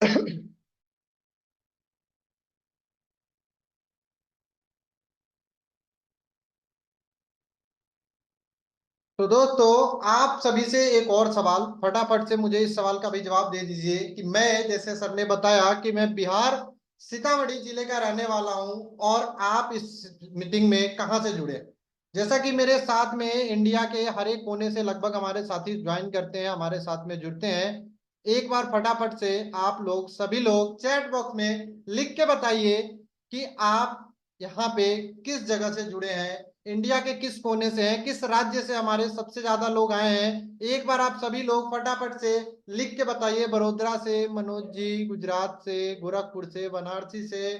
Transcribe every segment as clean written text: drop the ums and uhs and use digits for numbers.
तो दोस्तों, आप सभी से एक और सवाल, फटाफट से मुझे इस सवाल का भी जवाब दे दीजिए कि मैं, जैसे सर ने बताया कि मैं बिहार सीतामढ़ी जिले का रहने वाला हूं, और आप इस मीटिंग में कहां से जुड़े। जैसा कि मेरे साथ में इंडिया के हर एक कोने से लगभग हमारे साथी ज्वाइन करते हैं, हमारे साथ में जुड़ते हैं। एक बार फटाफट से आप लोग सभी लोग चैट बॉक्स में लिख के बताइए कि आप यहाँ पे किस जगह से जुड़े हैं, इंडिया के किस कोने से हैं, किस राज्य से हमारे सबसे ज्यादा लोग आए हैं। एक बार आप सभी लोग फटाफट से लिख के बताइए। बड़ोदरा से मनोज जी, गुजरात से, गोरखपुर से, बनारसी से,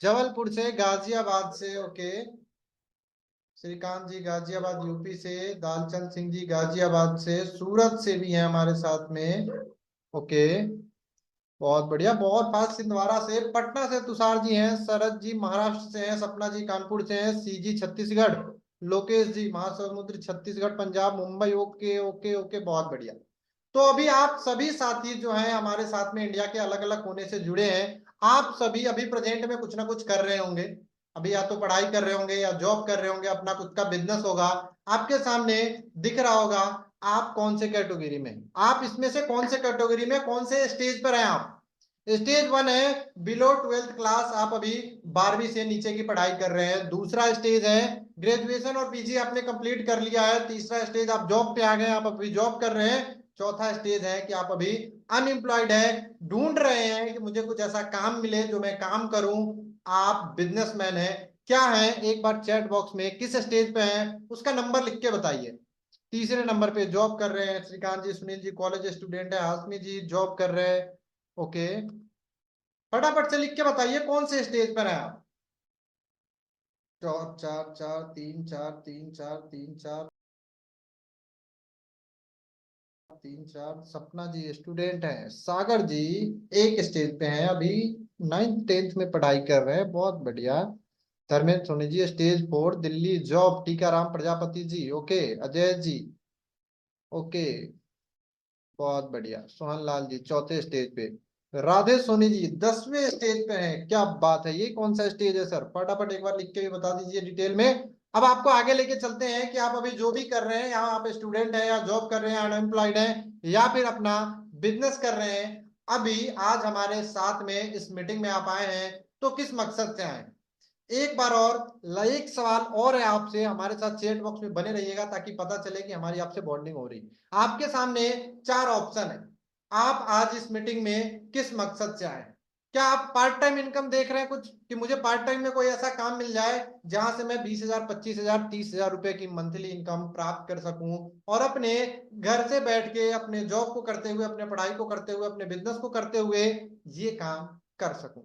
जबलपुर से, गाजियाबाद से, ओके। श्रीकांत जी गाजियाबाद यूपी से, दालचंद सिंह जी गाजियाबाद से, सूरत से भी हैं हमारे साथ में, ओके। बहुत बढ़िया, बहुत फास्ट। छिंदवाड़ा से, पटना से तुषार जी हैं, शरद जी महाराष्ट्र से हैं, सपना जी कानपुर से हैं, C G Chhattisgarh, Lokesh ji Mahasamund Chhattisgarh Punjab Mumbai, okay okay okay, बहुत बढ़िया। तो अभी आप सभी साथी जो हैं हमारे साथ में इंडिया के अलग अलग कोने से जुड़े हैं, आप सभी अभी प्रेजेंट में कुछ ना कुछ कर रहे होंगे। अभी या तो पढ़ाई कर रहे होंगे या जॉब कर रहे होंगे, अपना खुद का बिजनेस होगा। आपके सामने दिख रहा होगा आप कौन से कैटेगरी में, आप इसमें से कौन से कैटेगरी में, कौन से स्टेज पर हैं आप। स्टेज वन है बिलो ट्वेल्थ क्लास, आप अभी 12वीं से नीचे की पढ़ाई कर रहे हैं। दूसरा स्टेज है ग्रेजुएशन और पीजी आपने कंप्लीट कर लिया है। तीसरा स्टेज आप जॉब पे आ गए, आप अभी जॉब कर रहे हैं। चौथा स्टेज है कि आप अभी अनएम्प्लॉयड है, ढूंढ रहे हैं कि मुझे कुछ ऐसा काम मिले जो मैं काम करूं। आप बिजनेसमैन है, क्या है, एक बार चैट बॉक्स में किस स्टेज पे हैं उसका नंबर लिख के बताइए। तीसरे नंबर पे जॉब कर रहे हैं श्रीकांत जी, सुनील जी कॉलेज स्टूडेंट है, हाशमी जी जॉब कर रहे हैं, ओके। फटाफट से लिख के बताइए कौन से स्टेज पर है आप। चार चार चार, तीन चार, तीन चार, तीन चार, तीन चार। सपना जी स्टूडेंट हैं, सागर जी एक स्टेज पे हैं, अभी 9th 10th में पढ़ाई कर रहे हैं, बहुत बढ़िया। Dharmendra Soni ji stage 4 Delhi job, Tikaram Prajapati ji, okay. Ajay ji, okay, बहुत बढ़िया। सोहन लाल जी चौथे स्टेज पे। राधे सोनी जी 10वें स्टेज पे हैं, क्या बात है। ये कौन सा स्टेज है सर, फटाफट एक बार लिख के भी बता दीजिए डिटेल में। अब आपको आगे लेके चलते हैं कि आप अभी जो भी कर रहे हैं, यहाँ आप स्टूडेंट हैं या जॉब कर रहे हैं, अनएम्प्लॉयड हैं या फिर अपना बिजनेस कर रहे हैं। अभी आज हमारे साथ में इस मीटिंग में आप आए हैं तो किस मकसद से आए हैं। एक बार और एक सवाल और है आपसे, हमारे साथ चैट बॉक्स में बने रहिएगा ताकि पता चले कि हमारी आपसे बॉन्डिंग हो रही। आपके सामने चार ऑप्शन है, आप आज इस मीटिंग में किस मकसद से आए। क्या आप पार्ट टाइम इनकम देख रहे हैं कुछ, कि मुझे पार्ट टाइम में कोई ऐसा काम मिल जाए जहां से मैं 20,000, 25,000, 30,000 रुपए की मंथली इनकम प्राप्त कर सकूं, और अपने घर से बैठ के अपने जॉब को करते हुए, अपने पढ़ाई को करते हुए, अपने बिजनेस को करते हुए ये काम कर सकूं।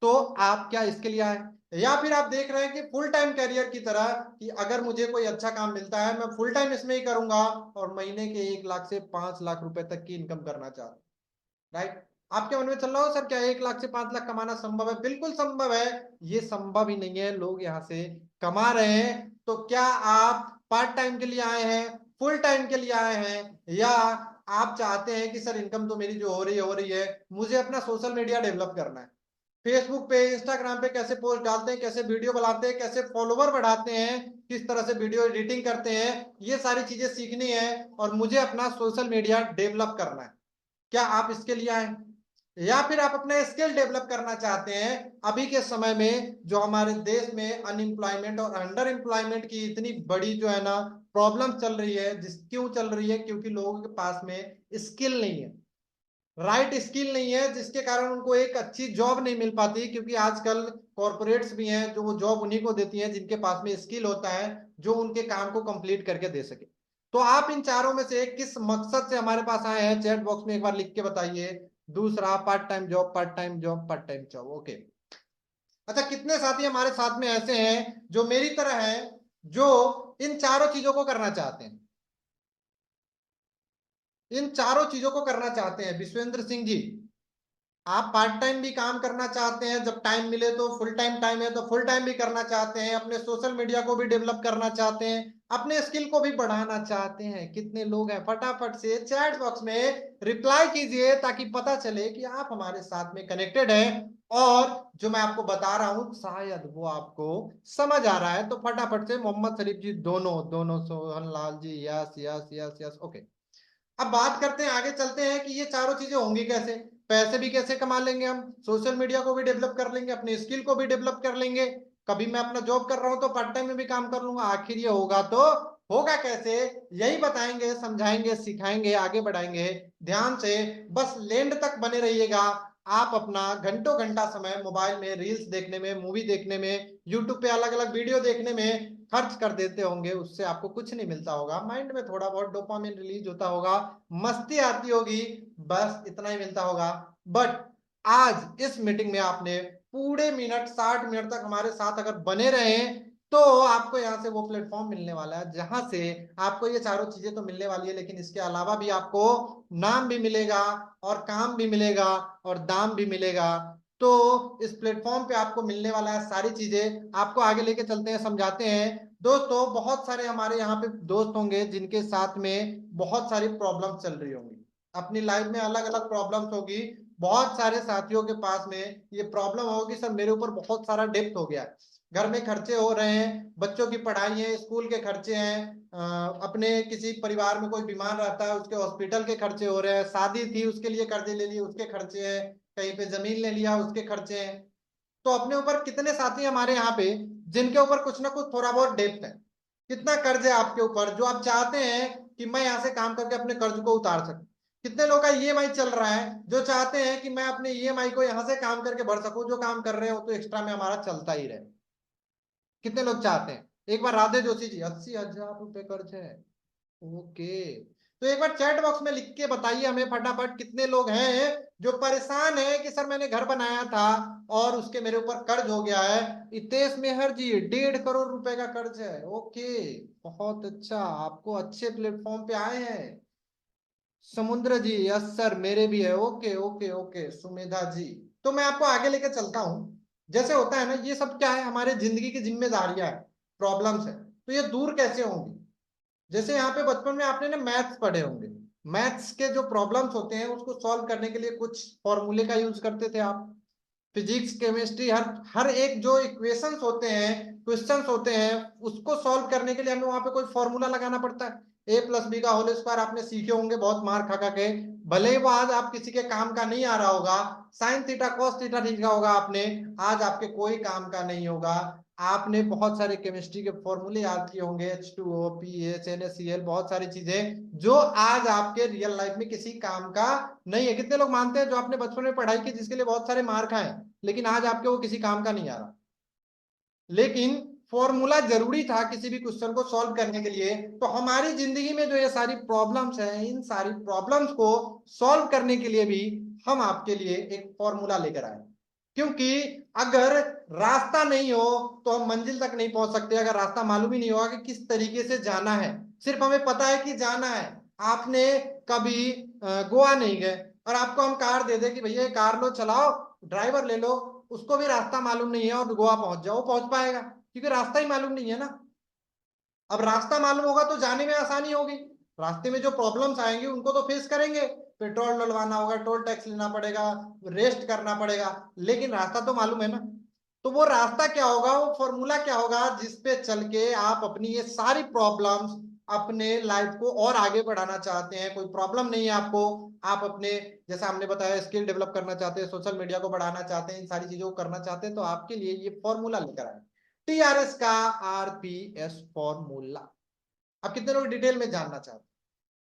तो आप क्या इसके लिए आए, या फिर आप देख रहे हैं कि फुल टाइम कैरियर की तरह, कि अगर मुझे कोई अच्छा काम मिलता है मैं फुल टाइम इसमें ही करूंगा और महीने के 1 लाख से 5 लाख रुपए तक की इनकम करना चाहता हूं, राइट। आपके मन में चल रहा हो सर क्या 1 लाख से 5 लाख कमाना संभव है। बिल्कुल संभव है। ये संभव ही नहीं है, लोग यहाँ से कमा रहे हैं। तो क्या आप पार्ट टाइम के लिए आए हैं, फुल टाइम के लिए आए हैं, या आप चाहते हैं कि सर इनकम तो मेरी जो हो रही है, मुझे अपना सोशल मीडिया डेवलप करना है, फेसबुक पे, इंस्टाग्राम पे कैसे पोस्ट डालते हैं, कैसे वीडियो बनाते हैं, कैसे फॉलोवर बढ़ाते हैं, किस तरह से वीडियो एडिटिंग करते हैं, ये सारी चीजें सीखनी है और मुझे अपना सोशल मीडिया डेवलप करना है। क्या आप इसके लिए आए, या फिर आप अपना स्किल डेवलप करना चाहते हैं। अभी के समय में जो हमारे देश में अनएम्प्लॉयमेंट और अंडर एम्प्लॉयमेंट की इतनी बड़ी जो है ना प्रॉब्लम चल रही है, क्यों चल रही है, क्योंकि लोगों के पास में स्किल नहीं है, राइट स्किल नहीं है, जिसके कारण उनको एक अच्छी जॉब नहीं मिल पाती। क्योंकि आजकल कॉरपोरेट्स भी हैं जो वो जॉब उन्हीं को देती हैं जिनके पास में स्किल होता है, जो उनके काम को कंप्लीट करके दे सके। तो आप इन चारों में से किस मकसद से हमारे पास आए हैं, चैट बॉक्स में एक बार लिख के बताइए। दूसरा, part time job, part time job, part time job, okay. अच्छा, कितने साथी हमारे साथ में ऐसे हैं जो मेरी तरह हैं, जो इन चारों चीजों को करना चाहते हैं, इन चारों चीजों को करना चाहते हैं। विश्वेंद्र सिंह जी, आप पार्ट टाइम भी काम करना चाहते हैं, जब टाइम मिले तो फुल टाइम टाइम है तो फुल टाइम भी करना चाहते हैं, अपने सोशल मीडिया को भी डेवलप करना चाहते हैं, अपने स्किल को भी बढ़ाना चाहते हैं। कितने लोग हैं? फटाफट से चैट बॉक्स में रिप्लाई कीजिए ताकि पता चले कि आप हमारे साथ में कनेक्टेड हैं और जो मैं आपको बता रहा हूं शायद वो आपको समझ आ रहा है। तो फटाफट से मोहम्मद शरीफ जी, दोनों दोनों, Sohan Lal ji, yes yes yes yes, okay. अब बात करते हैं, आगे चलते हैं कि ये चारों चीजें होंगी कैसे। पैसे भी कैसे कमा लेंगे हम, सोशल मीडिया को भी डेवलप कर लेंगे, अपने स्किल को भी डेवलप कर लेंगे। कभी मैं अपना जॉब कर रहा हूं तो पार्ट टाइम में भी काम कर लूंगा। आखिर ये होगा तो होगा कैसे, यही बताएंगे, समझाएंगे, सिखाएंगे, आगे बढ़ाएंगे। ध्यान से बस लेंड तक बने रहिएगा। आप अपना घंटों घंटा समय मोबाइल में रील्स देखने में, मूवी देखने में, यूट्यूब पे अलग अलग वीडियो देखने में खर्च कर देते होंगे, उससे आपको कुछ नहीं मिलता होगा। माइंड में थोड़ा बहुत डोपामिन रिलीज होता होगा, मस्ती आती होगी, बस इतना ही मिलता होगा। बट आज इस मीटिंग में आपने पूरे मिनट 60 मिनट तक हमारे साथ अगर बने रहे तो आपको यहाँ से वो प्लेटफॉर्म मिलने वाला है जहां से आपको ये चारों चीजें तो मिलने वाली है, लेकिन इसके अलावा भी आपको नाम भी मिलेगा और काम भी मिलेगा और दाम भी मिलेगा। तो इस प्लेटफॉर्म पे आपको मिलने वाला है सारी चीजें। आपको आगे लेके चलते हैं, समझाते हैं। दोस्तों, बहुत सारे हमारे यहाँ पे दोस्त होंगे जिनके साथ में बहुत सारी प्रॉब्लम चल रही होंगी, अपनी लाइफ में अलग अलग प्रॉब्लम्स होगी। बहुत सारे साथियों के पास में ये प्रॉब्लम होगी, सर मेरे ऊपर बहुत सारा डेप्थ हो गया है, घर में खर्चे हो रहे हैं, बच्चों की पढ़ाई है, स्कूल के खर्चे हैं, अपने किसी परिवार में कोई बीमार रहता है उसके हॉस्पिटल के खर्चे हो रहे हैं, शादी थी उसके लिए कर्जे ले लिए उसके खर्चे हैं, कहीं पे जमीन ले लिया उसके खर्चे हैं। तो अपने ऊपर कितने साथी हमारे यहाँ पे जिनके ऊपर कुछ ना कुछ थोड़ा बहुत डेप्थ है, कितना कर्ज है आपके ऊपर जो आप चाहते हैं कि मैं यहाँ से काम करके अपने कर्ज को उतार सकूं। कितने लोग का ईएमआई चल रहा है जो चाहते हैं कि मैं अपने ईएमआई को यहाँ से काम करके भर सकूं, जो काम कर रहे हो तो एक्स्ट्रा में हमारा चलता ही रहे। कितने लोग चाहते हैं? एक बार राधे जोशी जी, 80,000 रुपए कर्ज है, ओके। तो एक बार चैट बॉक्स में लिख के बताइए हमें फटाफट, कितने लोग हैं जो परेशान है कि सर मैंने घर बनाया था और उसके मेरे ऊपर कर्ज हो गया है। हितेश मेहर जी, 1.5 करोड़ रुपए का कर्ज है, ओके। बहुत अच्छा, आपको अच्छे प्लेटफॉर्म पे आए हैं। समुद्र जी, यस सर मेरे भी है, ओके ओके ओके। सुमेधा जी, तो मैं आपको आगे लेके चलता हूं। जैसे होता है ना, ये सब क्या है, हमारे जिंदगी की जिम्मेदारियां है, प्रॉब्लम्स है, तो ये दूर कैसे होंगी। जैसे यहाँ पे बचपन में आपने ना मैथ्स पढ़े होंगे, मैथ्स के जो प्रॉब्लम्स होते हैं उसको सॉल्व करने के लिए कुछ फॉर्मूले का यूज करते थे आप। फिजिक्स, केमिस्ट्री, हर हर एक जो इक्वेशंस होते हैं, क्वेश्चंस होते हैं, उसको सॉल्व करने के लिए हमें वहां पे कोई फॉर्मूला लगाना पड़ता है। A+B का होल स्क्वायर आपने सीखे होंगे बहुत मार खा खा के, भले ही वो आज आप किसी के काम का नहीं आ रहा होगा। साइन थीटा कॉस थीटा सीखा होगा आपने, आज आपके कोई काम का नहीं होगा। आपने बहुत सारे केमिस्ट्री के फॉर्मूले याद किए होंगे, H2O, पीएच, NaCl, बहुत सारी चीजें जो आज आपके रियल लाइफ में किसी काम का नहीं है। कितने लोग मानते हैं जो आपने बचपन में पढ़ाई की जिसके लिए बहुत सारे मार्क खाए, लेकिन आज आपके वो किसी काम का नहीं आ रहा। लेकिन फॉर्मूला जरूरी था किसी भी क्वेश्चन को सॉल्व करने के लिए। तो हमारी जिंदगी में जो ये सारी प्रॉब्लम्स हैं, इन सारी प्रॉब्लम्स को सॉल्व करने के लिए भी हम आपके लिए एक फॉर्मूला लेकर आए। क्योंकि अगर रास्ता नहीं हो तो हम मंजिल तक नहीं पहुंच सकते। अगर रास्ता मालूम ही नहीं होगा कि किस तरीके से जाना है, सिर्फ हमें पता है कि जाना है। आपने कभी गोवा नहीं गए और आपको हम कार दे दे कि भैया कार लो, चलाओ, ड्राइवर ले लो, उसको भी रास्ता मालूम नहीं है और गोवा पहुंच जाओ, पहुंच पाएगा? क्योंकि रास्ता ही मालूम नहीं है ना। अब रास्ता मालूम होगा तो जाने में आसानी होगी। रास्ते में जो प्रॉब्लम्स आएंगे उनको तो फेस करेंगे, पेट्रोल डलवाना होगा, टोल टैक्स लेना पड़ेगा, रेस्ट करना पड़ेगा, लेकिन रास्ता तो मालूम है ना। तो वो रास्ता क्या होगा, वो फॉर्मूला क्या होगा जिसपे चल के आप अपनी ये सारी प्रॉब्लम्स, अपने लाइफ को और आगे बढ़ाना चाहते हैं, कोई प्रॉब्लम नहीं है आपको, आप अपने, जैसा हमने बताया, स्किल डेवलप करना चाहते हैं, सोशल मीडिया को बढ़ाना चाहते हैं, इन सारी चीजों को करना चाहते हैं, तो आपके लिए ये फॉर्मूला लेकर आए, टीआरएस का आरपीएस फॉर्मूला। अब कितने लोग डिटेल में जानना चाहते हैं,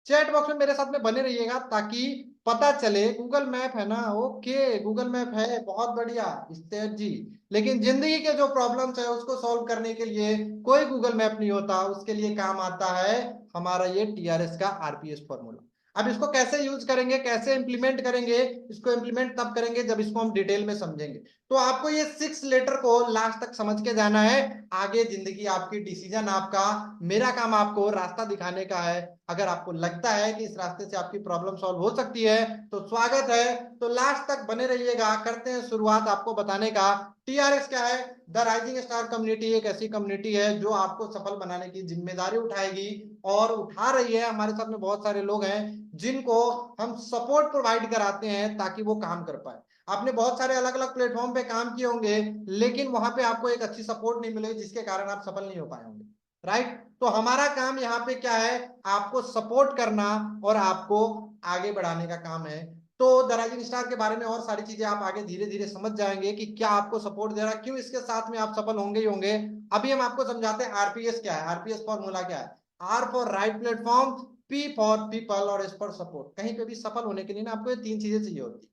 चैट बॉक्स में मेरे साथ में बने रहिएगा ताकि पता चले। गूगल मैप है ना, ओके, गूगल मैप है, बहुत बढ़िया स्टेट जी। लेकिन जिंदगी के जो प्रॉब्लम्स है उसको सॉल्व करने के लिए कोई गूगल मैप नहीं होता, उसके लिए काम आता है हमारा ये टीआरएस का आरपीएस फॉर्मूला। अब इसको कैसे यूज करेंगे, कैसे इंप्लीमेंट करेंगे, इसको इंप्लीमेंट तब करेंगे जब इसको हम डिटेल में समझेंगे। तो आपको ये 6 लेटर को लास्ट तक समझ के जाना है। आगे जिंदगी आपकी, डिसीजन आपका, मेरा काम आपको रास्ता दिखाने का है। अगर आपको लगता है कि इस रास्ते से आपकी प्रॉब्लम सॉल्व हो सकती है तो स्वागत है। तो लास्ट तक बने रहिएगा। करते हैं शुरुआत आपको बताने का। टीआरएस क्या है? द राइजिंग स्टार कम्युनिटी एक ऐसी कम्युनिटी है जो आपको सफल बनाने की जिम्मेदारी उठाएगी और उठा रही है। हमारे साथ में बहुत सारे लोग हैं जिनको हम सपोर्ट प्रोवाइड कराते हैं ताकि वो काम कर पाए। आपने बहुत सारे अलग अलग प्लेटफॉर्म पे काम किए होंगे लेकिन वहां पे आपको एक अच्छी सपोर्ट नहीं मिलेगी जिसके कारण आप सफल नहीं हो पाए होंगे, राइट? तो हमारा काम यहाँ पे क्या है? आपको सपोर्ट करना और आपको आगे बढ़ाने का काम है। तो द राइजिंग स्टार के बारे में और सारी चीजें आप आगे धीरे धीरे समझ जाएंगे कि क्या आपको सपोर्ट दे रहा है, क्यों इसके साथ में आप सफल होंगे ही होंगे। अभी हम आपको समझाते हैं आरपीएस क्या है। आरपीएस फॉर्मूला क्या है? R for right platform, P for people और एस फॉर सपोर्ट। कहीं पे भी सफल होने के लिए ना आपको ये तीन चीजें चाहिए होती है।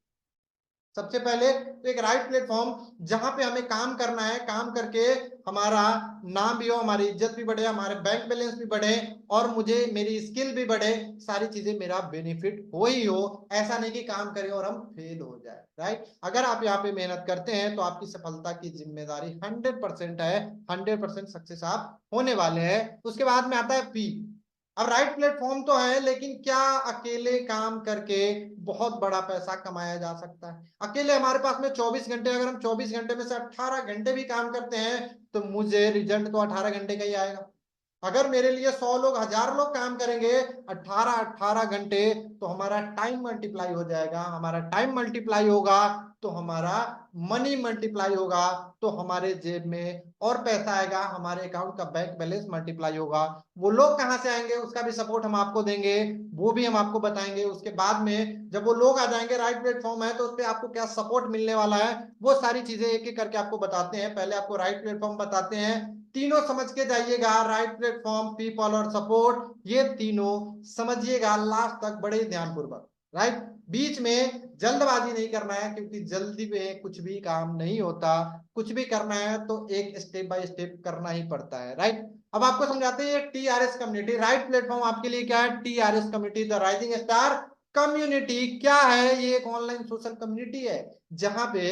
सबसे पहले तो एक राइट प्लेटफॉर्म जहां पे हमें काम करना है, काम करके हमारा नाम भी हो, हमारी इज्जत भी बढ़े, हमारे बैंक बैलेंस भी बढ़े और मुझे मेरी स्किल भी बढ़े, सारी चीजें मेरा बेनिफिट हो ही हो। ऐसा नहीं कि काम करें और हम फेल हो जाए, राइट? अगर आप यहाँ पे मेहनत करते हैं तो आपकी सफलता की जिम्मेदारी 100% है। 100% सक्सेस आप होने वाले हैं। उसके बाद में आता है पी। अब राइट प्लेटफॉर्म तो है लेकिन क्या अकेले काम करके बहुत बड़ा पैसा कमाया जा सकता है? अकेले हमारे पास में 24 घंटे, अगर हम 24 घंटे में से 18 घंटे भी काम करते हैं तो मुझे रिजल्ट तो 18 घंटे का ही आएगा। अगर मेरे लिए 100 लोग, 1000 लोग काम करेंगे 18-18 घंटे तो हमारा टाइम मल्टीप्लाई हो जाएगा। हमारा टाइम मल्टीप्लाई होगा तो हमारा मनी मल्टीप्लाई होगा, तो हमारे जेब में और पैसा आएगा, हमारे अकाउंट का बैंक बैलेंस मल्टीप्लाई होगा। वो लोग कहां से आएंगे उसका भी सपोर्ट हम आपको देंगे, वो भी हम आपको बताएंगे। उसके बाद में जब वो लोग आ जाएंगे, राइट प्लेटफॉर्म है तो उस पर आपको क्या सपोर्ट मिलने वाला है, वो सारी चीजें एक एक करके आपको बताते हैं। पहले आपको राइट प्लेटफॉर्म बताते हैं, तीनों समझ के जाइएगा। राइट प्लेटफॉर्म, पीपल और सपोर्ट, ये तीनों समझिएगा लास्ट तक बड़े ध्यानपूर्वक, राइट? बीच में जल्दबाजी नहीं करना है क्योंकि जल्दी में कुछ भी काम नहीं होता। कुछ भी करना है तो एक स्टेप बाय स्टेप करना ही पड़ता है, राइट? अब आपको समझाते हैं टीआरएस कम्युनिटी। राइट प्लेटफॉर्म आपके लिए क्या है? TRS community, the rising star community क्या है? ये एक ऑनलाइन सोशल कम्युनिटी है जहां पे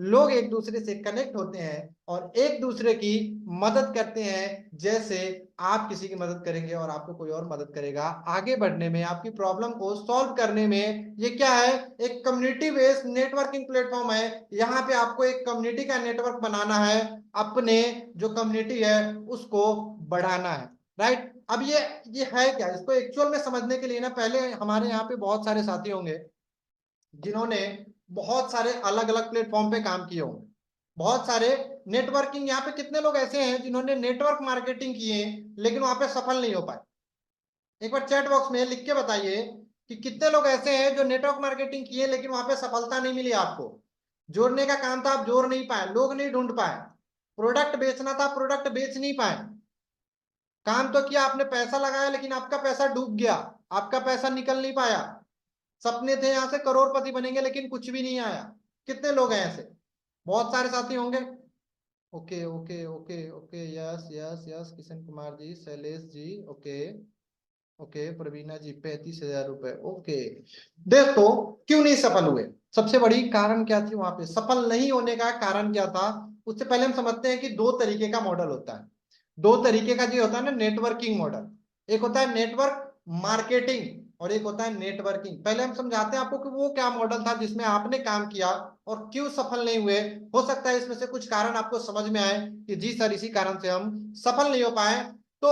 लोग एक दूसरे से कनेक्ट होते हैं और एक दूसरे की मदद करते हैं। जैसे आप किसी की मदद करेंगे और आपको कोई और मदद करेगा आगे बढ़ने में, आपकी प्रॉब्लम को सॉल्व करने में। ये क्या है? एक कम्युनिटी बेस्ड नेटवर्किंग प्लेटफॉर्म है। यहाँ पे आपको एक कम्युनिटी का नेटवर्क बनाना है, अपने जो कम्युनिटी है उसको बढ़ाना है, राइट? अब ये है क्या? इसको एक्चुअल में समझने के लिए ना पहले हमारे यहाँ पे बहुत सारे साथी होंगे जिन्होंने बहुत सारे अलग अलग प्लेटफॉर्म पे काम किए होंगे। बहुत सारे नेटवर्किंग, यहाँ पे कितने लोग ऐसे हैं जिन्होंने नेटवर्क मार्केटिंग किए लेकिन वहां पे सफल नहीं हो पाए? एक बार चैट बॉक्स में लिख के बताइए कि कितने लोग ऐसे हैं जो नेटवर्क मार्केटिंग किए लेकिन वहां पे सफलता नहीं मिली आपको। जोड़ने का काम था, आप जोड़ नहीं पाए, लोग नहीं ढूंढ पाए। प्रोडक्ट बेचना था, प्रोडक्ट बेच नहीं पाए। काम तो किया, आपने पैसा लगाया लेकिन आपका पैसा डूब गया, आपका पैसा निकल नहीं पाया। सपने थे यहां से करोड़पति बनेंगे लेकिन कुछ भी नहीं आया। कितने लोग हैं ऐसे? बहुत सारे साथी होंगे। Okay okay okay okay, yes yes yes, Kishan Kumar ji, Shailesh ji, okay okay, Praveena ji, 35,000 रुपए, ओके। दोस्तों, क्यों नहीं सफल हुए? सबसे बड़ी कारण क्या थी? वहां पे सफल नहीं होने का कारण क्या था? उससे पहले हम समझते हैं कि दो तरीके का मॉडल होता है। दो तरीके का जो होता है ना नेटवर्किंग मॉडल, एक होता है नेटवर्क मार्केटिंग और एक होता है नेटवर्किंग। पहले हम समझाते हैं आपको कि वो क्या मॉडल था जिसमें आपने काम किया और क्यों सफल नहीं हुए। हो सकता है इसमें से कुछ कारण आपको समझ में आए कि जी सर इसी कारण से हम सफल नहीं हो पाए। तो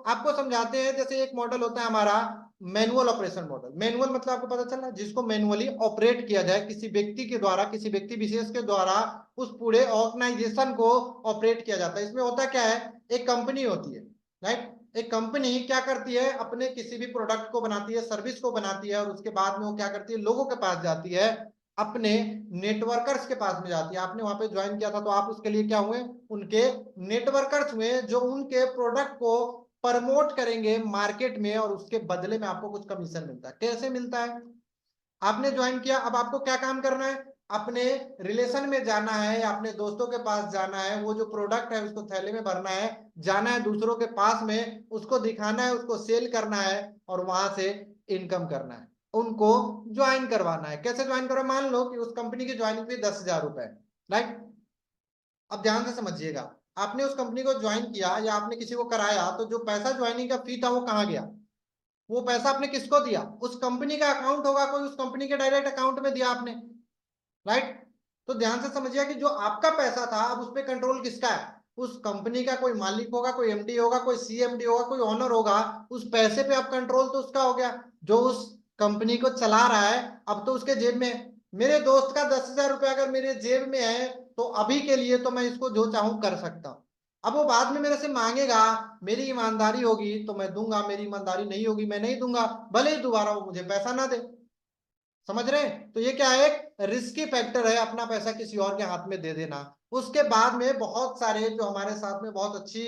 आपको समझाते हैं, जैसे एक मॉडल होता है हमारा मैनुअल ऑपरेशन मॉडल। मैनुअल मतलब आपको पता चला जिसको मैनुअली ऑपरेट किया जाए, किसी व्यक्ति के द्वारा, किसी व्यक्ति विशेष के द्वारा उस पूरे ऑर्गेनाइजेशन को ऑपरेट किया जाता है। इसमें होता क्या है? एक कंपनी होती है, राइट? एक कंपनी क्या करती है? अपने किसी भी प्रोडक्ट को बनाती है, सर्विस को बनाती है और उसके बाद में वो क्या करती है? लोगों के पास जाती है, अपने नेटवर्कर्स के पास में जाती है। आपने वहां पे ज्वाइन किया था तो आप उसके लिए क्या हुए? उनके नेटवर्कर्स हुए जो उनके प्रोडक्ट को प्रमोट करेंगे मार्केट में और उसके बदले में आपको कुछ कमीशन मिलता है। कैसे मिलता है? आपने ज्वाइन किया, अब आपको क्या काम करना है? अपने रिलेशन में जाना है या अपने दोस्तों के पास जाना है, वो जो प्रोडक्ट है उसको थैले में भरना है, जाना है दूसरों के पास में, उसको दिखाना है, उसको सेल करना है और वहां से इनकम करना है, उनको ज्वाइन करवाना है। कैसे ज्वाइन करो? मान लो कि उस कंपनी की ज्वाइनिंग फी 10,000 रुपए, राइट? अब ध्यान से समझिएगा, आपने उस कंपनी को ज्वाइन किया या आपने किसी को कराया तो जो पैसा ज्वाइनिंग का फी था वो कहाँ गया? वो पैसा आपने किसको दिया? उस कंपनी का अकाउंट होगा कोई, उस कंपनी के डायरेक्ट अकाउंट में दिया आपने, राइट। तो ध्यान से समझिए कि जो आपका पैसा था अब उस पर कंट्रोल किसका है? उस कंपनी का कोई मालिक होगा, कोई एमडी होगा, कोई सीएमडी होगा, कोई ओनर होगा। उस पैसे पे अब कंट्रोल तो उसका हो गया जो उस कंपनी को चला रहा है, अब तो उसके जेब में है। मेरे दोस्त का 10,000 रुपया अगर मेरे जेब में है तो अभी के लिए तो मैं इसको जो चाहूं कर सकता हूं। अब वो बाद में मेरे से मांगेगा, मेरी ईमानदारी होगी तो मैं दूंगा, मेरी ईमानदारी नहीं होगी मैं नहीं दूंगा, भले ही दोबारा वो मुझे पैसा ना दे। समझ रहे हैं? तो ये क्या है? एक रिस्की फैक्टर है अपना पैसा किसी और के हाथ में दे देना। उसके बाद में बहुत सारे जो हमारे साथ में बहुत अच्छी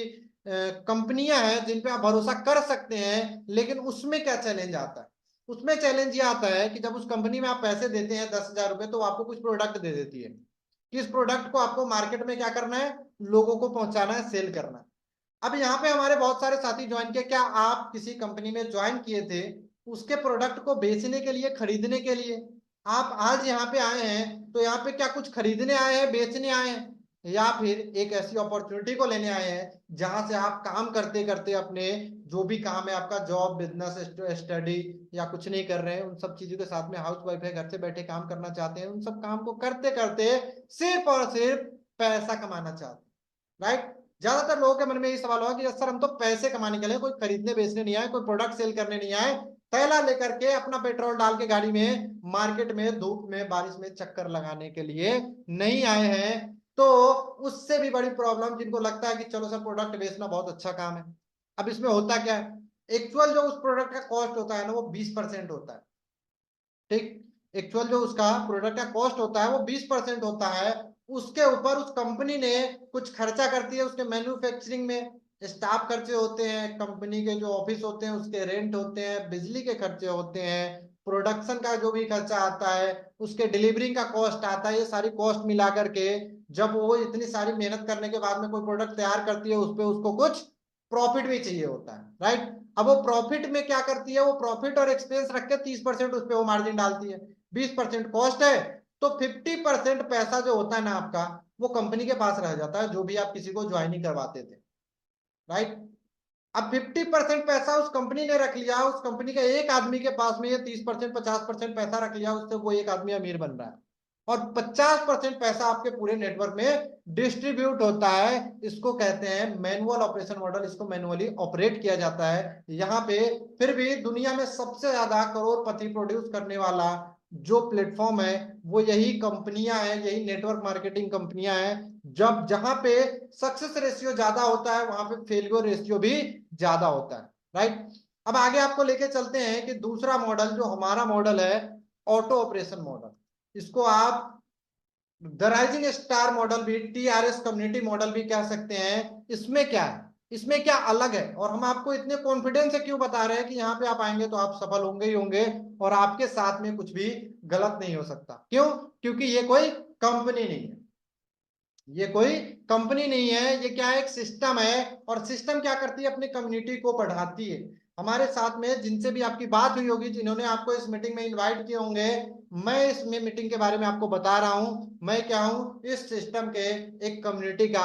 कंपनियां हैं जिन पे आप भरोसा कर सकते हैं, लेकिन उसमें क्या चैलेंज आता है? उसमें चैलेंज ये आता है कि जब उस कंपनी में आप पैसे देते हैं 10,000 रुपए, तो आपको कुछ प्रोडक्ट दे देती है कि इस प्रोडक्ट को आपको मार्केट में क्या करना है? लोगों को पहुंचाना है, सेल करना है। अब यहाँ पे हमारे बहुत सारे साथी ज्वाइन किए। क्या आप किसी कंपनी में ज्वाइन किए थे उसके प्रोडक्ट को बेचने के लिए, खरीदने के लिए? आप आज यहाँ पे आए हैं तो यहाँ पे क्या कुछ खरीदने आए हैं, बेचने आए हैं, या फिर एक ऐसी अपॉर्चुनिटी को लेने आए हैं जहां से आप काम करते करते अपने जो भी काम है आपका, जॉब, बिजनेस, स्टडी, या कुछ नहीं कर रहे हैं उन सब चीजों के साथ में, हाउस वाइफ है घर से बैठे काम करना चाहते हैं, उन सब काम को करते करते सिर्फ और सिर्फ पैसा कमाना चाहते हैं, राइट। ज्यादातर लोगों के मन में यही सवाल होगा कि सर हम तो पैसे कमाने के लिए, कोई खरीदने बेचने नहीं आए, कोई प्रोडक्ट सेल करने नहीं आए, थैला लेकर के अपना पेट्रोल डाल के गाड़ी में मार्केट में धूप में बारिश में चक्कर लगाने के लिए नहीं आए हैं। तो उससे भी बड़ी प्रॉब्लम जिनको लगता है कि चलो सर प्रोडक्ट बेचना बहुत अच्छा काम है। अब इसमें होता क्या है? एक्चुअल जो उस प्रोडक्ट का कॉस्ट होता है ना वो 20% होता है, ठीक। एक्चुअल जो उसका प्रोडक्ट का कॉस्ट होता है वो 20% होता है। उसके ऊपर उस कंपनी ने कुछ खर्चा करती है, उसके मैन्युफैक्चरिंग में स्टाफ खर्चे होते हैं, कंपनी के जो ऑफिस होते हैं उसके रेंट होते हैं, बिजली के खर्चे होते हैं, प्रोडक्शन का जो भी खर्चा आता है, उसके डिलीवरी का कॉस्ट आता है। ये सारी कॉस्ट मिला करके जब वो इतनी सारी मेहनत करने के बाद में कोई प्रोडक्ट तैयार करती है उस पर उसको कुछ प्रॉफिट भी चाहिए होता है, राइट। अब वो प्रॉफिट में क्या करती है? वो प्रॉफिट और एक्सपेंस रख के 30% उस पर वो मार्जिन डालती है। 20% कॉस्ट है तो 50% पैसा जो होता है ना आपका, वो कंपनी के पास रह जाता है, जो भी आप किसी को ज्वाइनिंग करवाते थे, राइट। अब 50% पैसा उस कंपनी ने रख लिया, उस कंपनी के एक आदमी के पास में ये 30% 50% पैसा रख लिया, उससे वो एक आदमी अमीर बन रहा है, और 50% पैसा आपके पूरे नेटवर्क में डिस्ट्रीब्यूट होता है। इसको कहते हैं मैनुअल ऑपरेशन मॉडल, इसको मैनुअली ऑपरेट किया जाता है यहाँ पे। फिर भी दुनिया में सबसे ज्यादा करोड़पति प्रोड्यूस करने वाला जो प्लेटफॉर्म है वो यही कंपनियां हैं, यही नेटवर्क मार्केटिंग कंपनियां हैं। जब जहां पे सक्सेस रेशियो ज्यादा होता है वहां पे फेलियर रेशियो भी ज्यादा होता है, राइट। अब आगे आपको लेके चलते हैं कि दूसरा मॉडल जो हमारा मॉडल है, ऑटो ऑपरेशन मॉडल। इसको आप द राइजिंग स्टार मॉडल भी, टीआरएस कम्युनिटी मॉडल भी कह सकते हैं। इसमें क्या है, इसमें क्या अलग है, और हम आपको इतने कॉन्फिडेंस से क्यों बता रहे हैं कि यहाँ पे आप आएंगे तो आप सफल होंगे ही होंगे और आपके साथ में कुछ भी गलत नहीं हो सकता? क्यों? क्योंकि ये कोई कंपनी नहीं है, ये कोई कंपनी नहीं है, ये क्या है? एक सिस्टम है। और सिस्टम क्या करती है? अपनी कम्युनिटी को बढ़ाती है। हमारे साथ में जिनसे भी आपकी बात हुई होगी, जिन्होंने आपको इस मीटिंग में इनवाइट किए होंगे, मैं इस मीटिंग के बारे में आपको बता रहा हूं। मैं क्या हूं? इस सिस्टम के एक कम्युनिटी का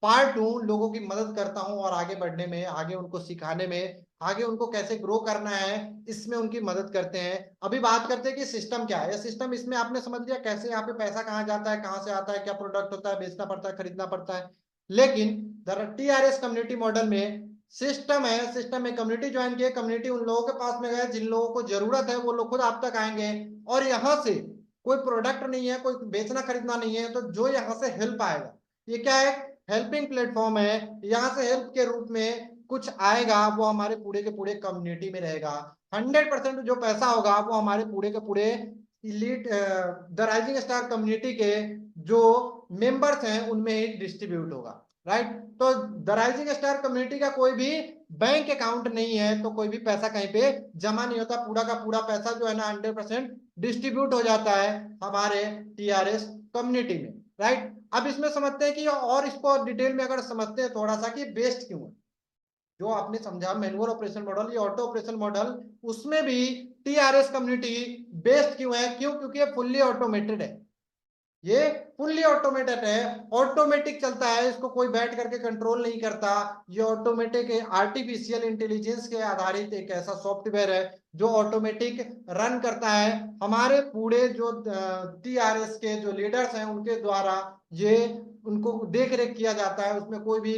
पार्ट हूं, लोगों की मदद करता हूं और आगे बढ़ने में, आगे उनको सिखाने में, आगे उनको कैसे ग्रो करना है इसमें उनकी मदद करते हैं। अभी बात करते हैं कि सिस्टम क्या है। सिस्टम, इसमें आपने समझ लिया कैसे यहाँ पे पैसा कहाँ जाता है, कहाँ से आता है, क्या प्रोडक्ट होता है, बेचना पड़ता है, खरीदना पड़ता है। लेकिन टीआरएस कम्युनिटी मॉडल में सिस्टम है, सिस्टम में कम्युनिटी ज्वाइन किए, कम्युनिटी उन लोगों के पास में गए जिन लोगों को जरूरत है, वो लोग खुद आप तक आएंगे। और यहाँ से कोई प्रोडक्ट नहीं है, कोई बेचना खरीदना नहीं है, तो जो यहाँ से हेल्प आएगा, ये क्या है? हेल्पिंग प्लेटफॉर्म है। यहाँ से हेल्प के रूप में कुछ आएगा वो हमारे पूरे के पूरे कम्युनिटी में रहेगा। 100% जो पैसा होगा वो हमारे पूरे के पूरे elite the rising star community के जो मेंबर्स हैं उनमें ही डिस्ट्रीब्यूट होगा, राइट। तो द राइजिंग स्टार कम्युनिटी का कोई भी बैंक अकाउंट नहीं है, तो कोई भी पैसा कहीं पे जमा नहीं होता, पूरा का पूरा पैसा जो है ना 100% डिस्ट्रीब्यूट हो जाता है हमारे टीआरएस कम्युनिटी में, राइट। अब इसमें समझते हैं कि, और इसको डिटेल में अगर समझते हैं थोड़ा सा कि बेस्ट क्यों है, जो आपने समझा मैनुअल ऑपरेशन मॉडल, ये ऑटो ऑपरेशन मॉडल, उसमें भी टीआरएस कम्युनिटी बेस्ट क्यों है? क्यों? क्योंकि ये फुल्ली ऑटोमेटेड है। ये फुल्ली ऑटोमेटेड है, ऑटोमेटिक चलता है, इसको कोई बैठ करके कंट्रोल नहीं करता। ये ऑटोमेटिक आर्टिफिशियल इंटेलिजेंस के आधारित एक ऐसा सॉफ्टवेयर है जो ऑटोमेटिक रन करता है। हमारे पूरे जो टीआरएस के जो लीडर्स हैं उनके द्वारा ये उनको देख रेख किया जाता है। उसमें कोई भी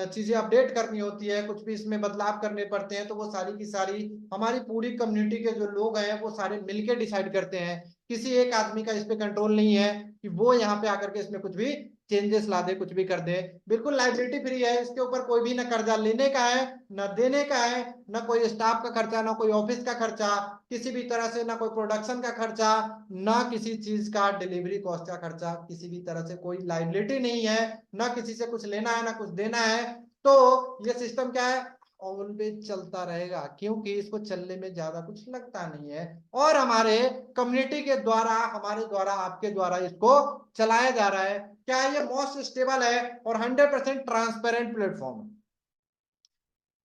चीजें अपडेट करनी होती है, कुछ भी इसमें बदलाव करने पड़ते हैं, तो वो सारी की सारी हमारी पूरी कम्युनिटी के जो लोग हैं वो सारे मिलके डिसाइड करते हैं। किसी एक आदमी का इस पे कंट्रोल नहीं है कि वो यहाँ पे आकर के इसमें कुछ भी चेंजेस ला दे, कुछ भी कर दे। बिल्कुल लाइबिलिटी फ्री है, इसके ऊपर कोई भी ना कर्जा लेने का है ना देने का है, ना कोई स्टाफ का खर्चा, ना कोई ऑफिस का खर्चा, किसी भी तरह से ना कोई प्रोडक्शन का खर्चा, ना किसी चीज का डिलीवरी कॉस्ट का खर्चा, किसी भी तरह से कोई लाइबिलिटी नहीं है, ना किसी से कुछ लेना है ना कुछ देना है। तो ये सिस्टम क्या है, ऑलवेज चलता रहेगा, क्योंकि इसको चलने में ज्यादा कुछ लगता नहीं है। और हमारे कम्युनिटी के द्वारा, हमारे द्वारा, आपके द्वारा इसको चलाया जा रहा है। क्या ये मोस्ट स्टेबल है और 100% ट्रांसपेरेंट प्लेटफॉर्म है।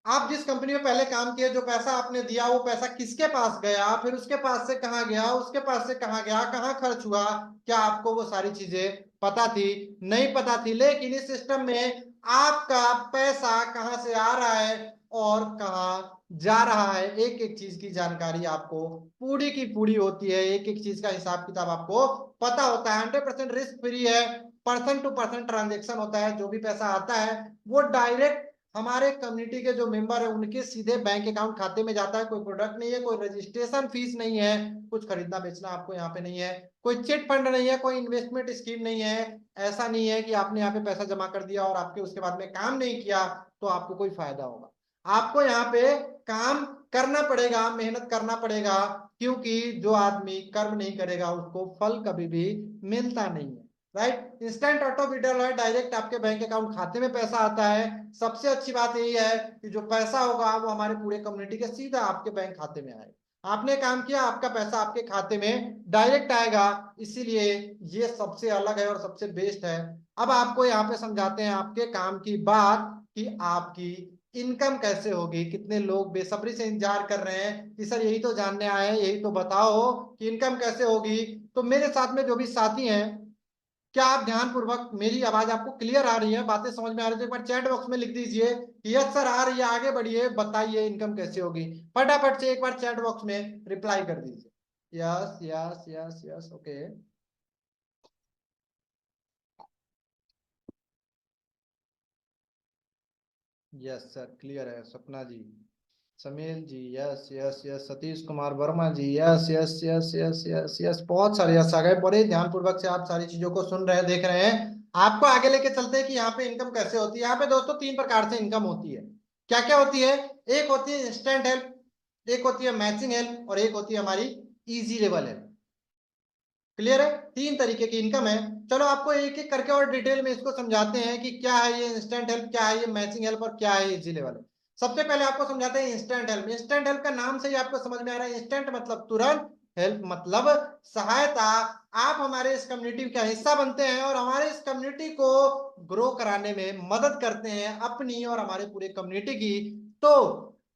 आप जिस कंपनी में पहले काम किए, जो पैसा आपने दिया वो पैसा किसके पास गया, फिर उसके पास से कहाँ गया, उसके पास से कहाँ गया, कहाँ खर्च हुआ, क्या आपको वो सारी चीजें पता थी? नहीं पता थी। लेकिन इस सिस्टम में आपका पैसा कहाँ से आ रहा है और कहाँ जा रहा है, एक एक चीज की जानकारी आपको पूरी की पूरी होती है, एक एक चीज का हिसाब किताब आपको पता होता है। 100% रिस्क फ्री है, पर्सन टू पर्सन ट्रांजेक्शन होता है। जो भी पैसा आता है वो डायरेक्ट हमारे कम्युनिटी के जो मेंबर है उनके सीधे बैंक अकाउंट खाते में जाता है। कोई प्रोडक्ट नहीं है, कोई रजिस्ट्रेशन फीस नहीं है, कुछ खरीदना बेचना आपको यहाँ पे नहीं है, कोई चिट फंड नहीं है, कोई इन्वेस्टमेंट स्कीम नहीं है। ऐसा नहीं है कि आपने यहाँ पे पैसा जमा कर दिया और आपके उसके बाद में काम नहीं किया तो आपको कोई फायदा होगा। आपको यहाँ पे काम करना पड़ेगा, मेहनत करना पड़ेगा, क्योंकि जो आदमी कर्म नहीं करेगा उसको फल कभी भी मिलता नहीं है। राइट, इंस्टेंट ऑटो विड्रॉल है, डायरेक्ट आपके बैंक अकाउंट खाते में पैसा आता है। सबसे अच्छी बात यही है कि जो पैसा होगा वो हमारे पूरे कम्युनिटी के सीधा आपके बैंक खाते में आएगा। आपने काम किया, आपका पैसा आपके खाते में डायरेक्ट आएगा। इसीलिए ये सबसे अलग है और सबसे बेस्ट है। अब आपको यहाँ पे समझाते हैं आपके काम की बात कि आपकी इनकम कैसे होगी। कितने लोग बेसब्री से इंतजार कर रहे हैं कि सर यही तो जानने आए हैं, यही तो बताओ कि इनकम कैसे होगी। तो मेरे साथ में जो भी साथी हैं, क्या आप ध्यान पूर्वक, मेरी आवाज आपको क्लियर आ रही है, बातें समझ में आ रही है, तो एक बार चैट बॉक्स में लिख दीजिए यस सर आ रही है, आगे बढ़िए, बताइए इनकम कैसे होगी। फटाफट से एक बार चैट बॉक्स में रिप्लाई कर दीजिए, yes yes yes yes, okay. Yes sir clear है, Sapna ji, Sameel ji, yes yes yes, Satish Kumar Verma ji, yes yes yes yes yes yes, बहुत सारे यस आ गए। बड़े ध्यान पूर्वक से आप सारी चीजों को सुन रहे हैं, देख रहे हैं। आपको आगे लेके चलते हैं कि यहाँ पे इनकम कैसे होती है। यहाँ पे दोस्तों तीन प्रकार से इनकम होती है। क्या क्या होती है? एक होती है इंस्टेंट हेल्प, एक होती है मैचिंग हेल्प, और एक होती है हमारी इजी लेवल हेल्प। क्लियर है? तीन तरीके की इनकम है। चलो आपको एक एक करके और डिटेल में इसको समझाते हैं कि क्या है ये इंस्टेंट हेल्प, क्या है ये मैचिंग हेल्प, और क्या है इजी लेवल। सबसे पहले आपको समझाते हैं इंस्टेंट हेल्प। इंस्टेंट हेल्प का नाम से ही आपको समझ में आ रहा है, इंस्टेंट मतलब तुरंत, हेल्प मतलब सहायता। आप हमारे इस कम्युनिटी का हिस्सा बनते हैं और हमारे इस कम्युनिटी को ग्रो कराने में मदद करते हैं, अपनी और हमारे पूरे कम्युनिटी की। तो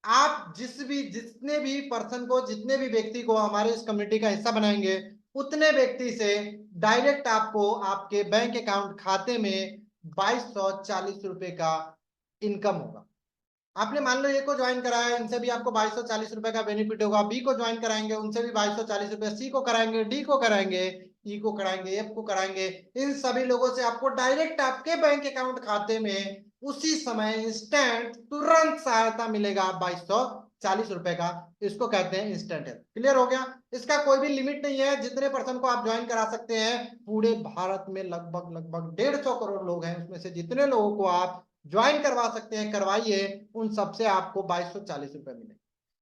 आप जितने भी पर्सन को, जितने भी व्यक्ति को हमारे इस कम्युनिटी का हिस्सा बनाएंगे, उतने व्यक्ति से डायरेक्ट आपको आपके बैंक अकाउंट खाते में 2240 रुपए का इनकम होगा। आपने मान लो ए को ज्वाइन कराया, इनसे भी आपको 2240 रुपए का बेनिफिट होगा। बी को ज्वाइन कराएंगे, उनसे भी 2240 रुपए, सी को कराएंगे, डी को कराएंगे, ई को कराएंगे, एफ को कराएंगे। इन सभी लोगों से आपको डायरेक्ट आपके बैंक अकाउंट खाते में उसी समय इंस्टेंट तुरंत सहायता मिलेगा 2240 रुपए का। इसको कहते हैं इंस्टेंट हेल्प। क्लियर हो गया? इसका कोई भी लिमिट नहीं है, जितने पर्सन को आप ज्वाइन करा सकते हैं। पूरे भारत में लगभग लगभग 150 करोड़ लोग हैं, उसमें से जितने लोगों को आप ज्वाइन करवा सकते हैं करवाइए, उन सबसे आपको 2240 रुपए मिले।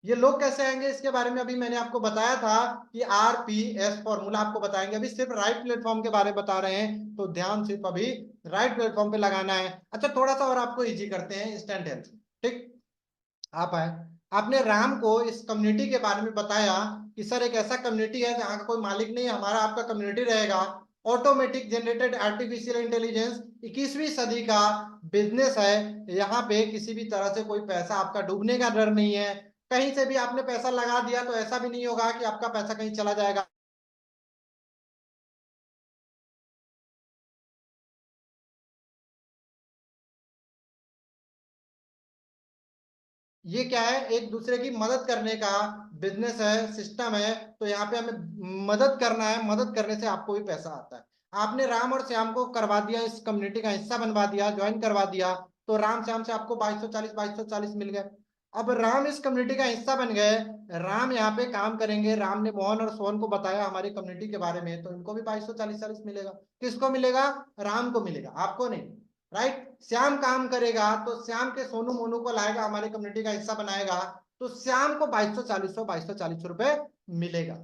ये लोग कैसे आएंगे इसके बारे में अभी मैंने आपको बताया था कि आरपीएस फॉर्मूला आपको बताएंगे। अभी सिर्फ राइट प्लेटफॉर्म के बारे में बता रहे हैं, तो ध्यान सिर्फ अभी राइट प्लेटफॉर्म पे लगाना है। अच्छा, थोड़ा सा और आपको इजी करते हैं इंस्टेंट हेल्थ। ठीक, आप आए, आपने राम को इस कम्युनिटी के बारे में बताया कि सर एक ऐसा कम्युनिटी है जहां का कोई मालिक नहीं है, हमारा आपका कम्युनिटी रहेगा, ऑटोमेटिक जनरेटेड आर्टिफिशियल इंटेलिजेंस 21वीं सदी का बिजनेस है। यहाँ पे किसी भी तरह से कोई पैसा आपका डूबने का डर नहीं है। कहीं से भी आपने पैसा लगा दिया तो ऐसा भी नहीं होगा कि आपका पैसा कहीं चला जाएगा। ये क्या है, एक दूसरे की मदद करने का बिजनेस है, सिस्टम है। तो यहाँ पे हमें मदद करना है, मदद करने से आपको भी पैसा आता है। आपने राम और श्याम को करवा दिया, इस कम्युनिटी का हिस्सा बनवा दिया, ज्वाइन करवा दिया, तो राम श्याम से आपको 2240 मिल गए। अब राम इस कम्युनिटी का हिस्सा बन गए, राम यहाँ पे काम करेंगे, राम ने मोहन और सोहन को बताया हमारी कम्युनिटी के बारे में, तो इनको भी 2240 मिलेगा। किसको मिलेगा? राम को मिलेगा, आपको नहीं। राइट। श्याम काम करेगा तो श्याम के सोनू मोनू को लाएगा, हमारी कम्युनिटी का हिस्सा बनाएगा, तो श्याम को 2240 रुपए मिलेगा।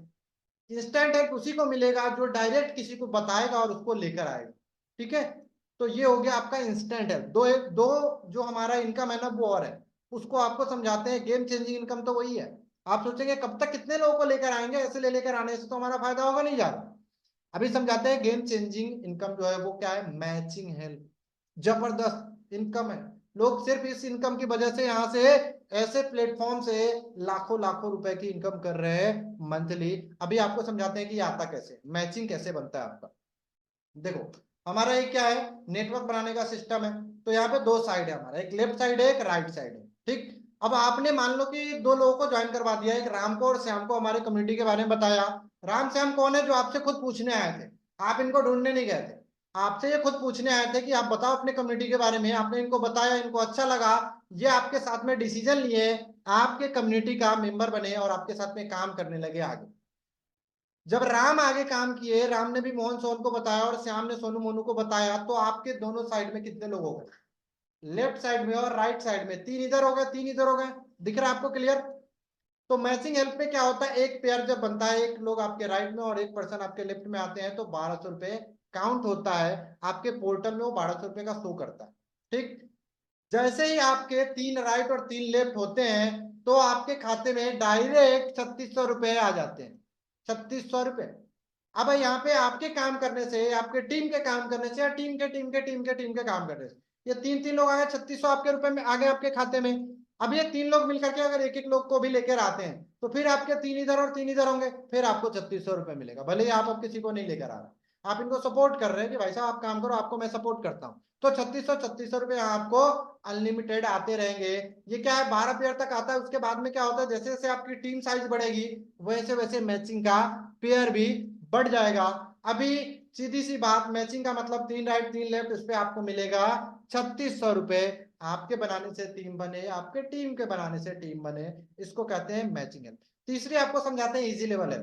इंस्टेंट हेल्प उसी को मिलेगा जो डायरेक्ट किसी को बताएगा और उसको लेकर आएगा। ठीक है, तो ये हो गया आपका इंस्टेंट हेल्प। दो जो हमारा इनकम है ना वो और है, उसको आपको समझाते हैं। गेम चेंजिंग इनकम तो वही है। आप सोचेंगे कब तक कितने लोगों को लेकर आएंगे, ऐसे ले लेकर आने से तो हमारा फायदा होगा नहीं ज्यादा। अभी समझाते हैं गेम चेंजिंग इनकम जो है वो क्या है, मैचिंग हेल्प। जबरदस्त इनकम है। लोग सिर्फ इस इनकम की वजह से यहाँ से ऐसे प्लेटफॉर्म से लाखों लाखों रुपए की इनकम कर रहे हैं मंथली। अभी आपको समझाते हैं कि ये आता कैसे, मैचिंग कैसे बनता है आपका। देखो, हमारा ये क्या है, नेटवर्क बनाने का सिस्टम है। तो यहाँ पे दो साइड है हमारा, एक लेफ्ट साइड है, एक राइट साइड है। ठीक। अब आपने मान लो कि दो लोगों को ज्वाइन करवा दिया, एक राम को और श्याम को हमारे कम्युनिटी के बारे में बताया। राम श्याम कौन है? जो आपसे खुद पूछने आए थे, आप इनको ढूंढने नहीं गए थे। आपसे ये खुद पूछने आए थे कि आप बताओ अपने कम्युनिटी के बारे में। आपने इनको बताया, इनको अच्छा लगा, ये आपके साथ में डिसीजन लिए, आपके कम्युनिटी का मेंबर बने और आपके साथ में काम करने लगे आगे। जब राम आगे काम किए, राम ने भी मोहन सोहन को बताया और श्याम ने सोनू मोनू को बताया, तो आपके दोनों साइड में कितने लोग हो गए? लेफ्ट साइड में और राइट साइड में तीन इधर हो गए, तीन इधर हो गए। दिख रहा है आपको क्लियर? तो मैचिंग हेल्प में क्या होता है, एक पेयर जब बनता है, एक लोग आपके राइट में और एक पर्सन आपके लेफ्ट में आते हैं, तो 1200 रुपये काउंट होता है आपके पोर्टल में, वो 1200 रुपये का शो करता है। ठीक। जैसे ही आपके तीन राइट और तीन लेफ्ट होते हैं, तो आपके खाते में डायरेक्ट 3600 रुपये आ जाते हैं। 3600 रुपये। अब यहाँ पे आपके काम करने से, आपके टीम के काम करने से, या टीम के काम करने से, ये तीन तीन लोग आ गए, 3600 आपके रुपए में आ गए आपके खाते में। अब ये तीन लोग मिलकर के अगर एक एक लोग को भी लेकर आते हैं, तो फिर आपके तीन इधर और तीन इधर होंगे, फिर आपको 3600 रुपये मिलेगा। भले ही आप अब किसी को नहीं लेकर आ रहे, आप इनको सपोर्ट कर रहे हैं कि भाई साहब आप काम करो, आपको मैं सपोर्ट करता हूँ। तो 3600 आपको अनलिमिटेड आते रहेंगे। ये क्या है, 12 पेयर तक आता है। उसके बाद में क्या होता है, जैसे जैसे आपकी टीम साइज बढ़ेगी, वैसे वैसे मैचिंग का पेयर भी बढ़ जाएगा। अभी सीधी सी बात, मैचिंग का मतलब तीन राइट तीन लेफ्ट, इस पे आपको मिलेगा 3600 रुपये। आपके बनाने से टीम बने, आपके टीम के बनाने से टीम बने, इसको कहते हैं मैचिंग है। तीसरी आपको समझाते हैं इजी लेवल है।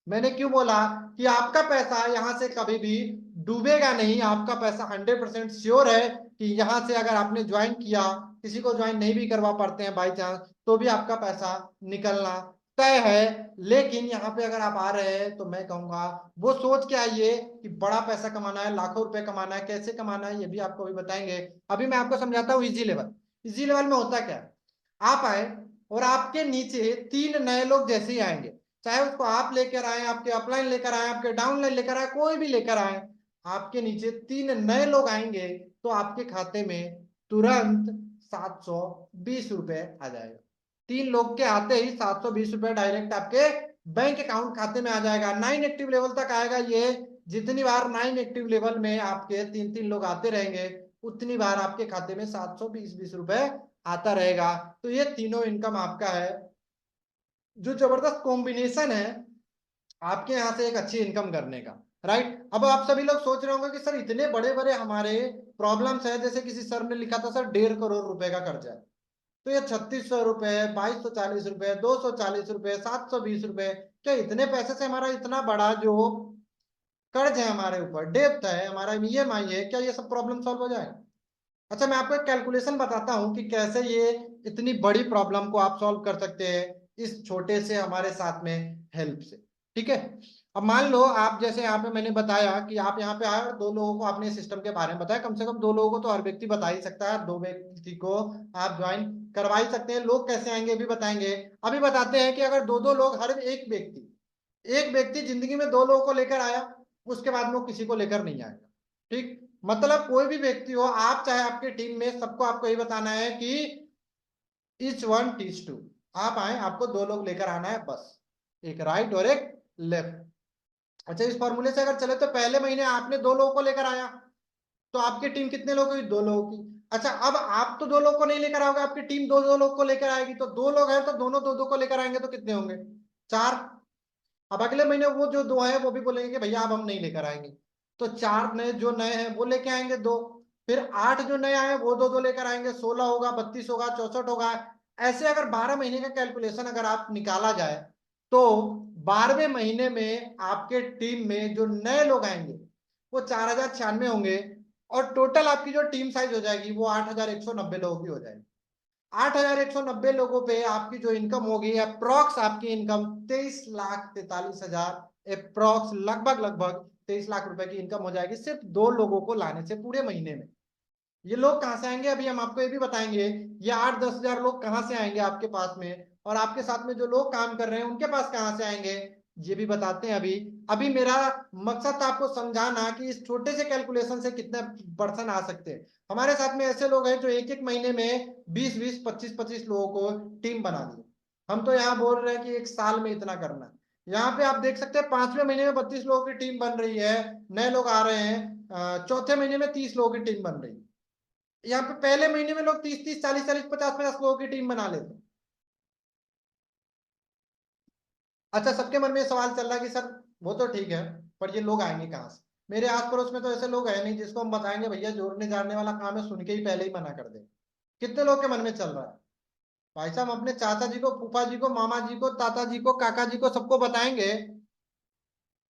मैंने क्यों बोला कि आपका पैसा यहां से कभी भी डूबेगा नहीं, आपका पैसा 100% श्योर है कि यहां से अगर आपने ज्वाइन किया, किसी को ज्वाइन नहीं भी करवा पाते हैं बाई चांस, तो भी आपका पैसा निकलना तय है। लेकिन यहाँ पे अगर आप आ रहे हैं, तो मैं कहूंगा वो सोच के आइए कि बड़ा पैसा कमाना है, लाखों रुपए कमाना है, कैसे कमाना है ये भी आपको अभी बताएंगे। अभी मैं आपको समझाता हूँ इजी लेवल। इजी लेवल में होता क्या है, आप आए और आपके नीचे तीन नए लोग जैसे ही आएंगे, चाहे उसको आप लेकर आए, आपके अपलाइन लेकर आए, आपके डाउनलाइन लेकर आए, कोई भी लेकर आए, आपके नीचे तीन नए लोग आएंगे, तो आपके खाते में तुरंत 720 रुपये आ जाएगा। तीन लोग के आते ही 720 रुपये डायरेक्ट आपके बैंक अकाउंट खाते में आ जाएगा। 9 एक्टिव लेवल तक आएगा ये। जितनी बार 9 एक्टिव लेवल में आपके तीन तीन लोग आते रहेंगे, उतनी बार आपके खाते में 720 रुपये आता रहेगा। तो ये तीनों इनकम आपका है, जो जबरदस्त कॉम्बिनेशन है आपके यहाँ से एक अच्छी इनकम करने का। राइट। अब आप सभी लोग सोच रहे होंगे कि सर इतने बड़े बड़े हमारे प्रॉब्लम्स है, जैसे किसी सर ने लिखा था सर 1.5 करोड़ रुपए का कर्जा है, तो ये 3600 रुपये, 2240 रुपये, 240 रुपये, 720 रुपये, क्या इतने पैसे से हमारा इतना बड़ा जो कर्ज है, हमारे ऊपर डेब्ट है, हमारा ईएमआई है, क्या ये सब प्रॉब्लम सॉल्व हो जाए? अच्छा, मैं आपको एक कैलकुलेशन बताता हूं कि कैसे ये इतनी बड़ी प्रॉब्लम को आप सॉल्व कर सकते हैं इस छोटे से हमारे साथ में हेल्प से। ठीक है। अब मान लो आप, जैसे यहाँ पे मैंने बताया कि आप यहाँ पे आए और दो लोगों को आपने सिस्टम के बारे में बताया, कम से कम दो लोगों को तो हर व्यक्ति बता ही सकता है, दो व्यक्ति को आप ज्वाइन करवा ही सकते हैं। लोग कैसे आएंगे भी बताएंगे। अभी बताते हैं कि अगर दो दो लोग, हर एक व्यक्ति जिंदगी में दो लोगों को लेकर आया, उसके बाद में वो किसी को लेकर नहीं आएगा। ठीक। मतलब कोई भी व्यक्ति हो, आप चाहे आपकी टीम में, सबको आपको ये बताना है कि ईच वन टीच टू। आप आए, आपको दो लोग लेकर आना है बस, एक राइट और एक लेफ्ट। अच्छा, इस फॉर्मूले से अगर चले तो पहले महीने आपने दो लोगों को लेकर आया, तो आपकी टीम कितने लोगों की? दो लोगों की। अच्छा, अब आप तो दो लोग को नहीं लेकर आओगे, आपकी टीम दो दो लोग को लेकर आएगी, तो दो लोग हैं तो दोनों दो दो को लेकर आएंगे तो कितने होंगे? चार। अब अगले महीने वो जो दो हैं वो भी बोलेंगे कि भैया अब हम नहीं लेकर आएंगे, तो चार नए जो नए हैं वो लेके आएंगे दो, फिर आठ जो नए आए वो दो दो लेकर आएंगे, 16 होगा, 32 होगा, 64 होगा। ऐसे अगर 12 महीने का कैलकुलेशन अगर आप निकाला जाए तो 12वें महीने में आपके टीम में जो नए लोग आएंगे वो 4096 होंगे, और टोटल आपकी जो टीम साइज हो जाएगी वो 8190 लोगों की हो जाएगी। 8190 लोगों पे आपकी जो इनकम होगी अप्रोक्स, आपकी इनकम 23,43,000, अप्रोक्स लगभग लगभग 23 लाख रुपए की इनकम हो जाएगी सिर्फ दो लोगों को लाने से पूरे महीने में। ये लोग कहां से आएंगे अभी हम आपको ये भी बताएंगे, ये 8-10 हजार लोग कहां से आएंगे आपके पास में, और आपके साथ में जो लोग काम कर रहे हैं उनके पास कहां से आएंगे ये भी बताते हैं अभी। अभी मेरा मकसद था आपको समझाना कि इस छोटे से कैलकुलेशन से कितने पर्सन आ सकते हैं। हमारे साथ में ऐसे लोग हैं जो एक एक महीने में 20-20, 25-25 लोगों को टीम बना दी। हम तो यहाँ बोल रहे हैं कि एक साल में इतना करना है। यहाँ पे आप देख सकते हैं 5वें महीने में 32 लोगों की टीम बन रही है, नए लोग आ रहे हैं, चौथे महीने में 30 लोगों की टीम बन रही है। यहाँ पे पहले महीने में लोग 30-30, 40-40, 50-50 लोगों की टीम बना लेते हैं। अच्छा, सबके मन में सवाल चल रहा है कि सर वो तो ठीक है, पर ये लोग आएंगे कहाँ से? मेरे आस पड़ोस में तो ऐसे लोग हैं नहीं जिसको हम बताएंगे भैया जोड़ने जाने वाला काम है, सुन के ही पहले ही मना कर दे। कितने लोग के मन में चल रहा है? भाई साहब, अपने चाचा जी को, फूफा जी को, मामा जी को, ताता जी को, काका जी को, सबको बताएंगे,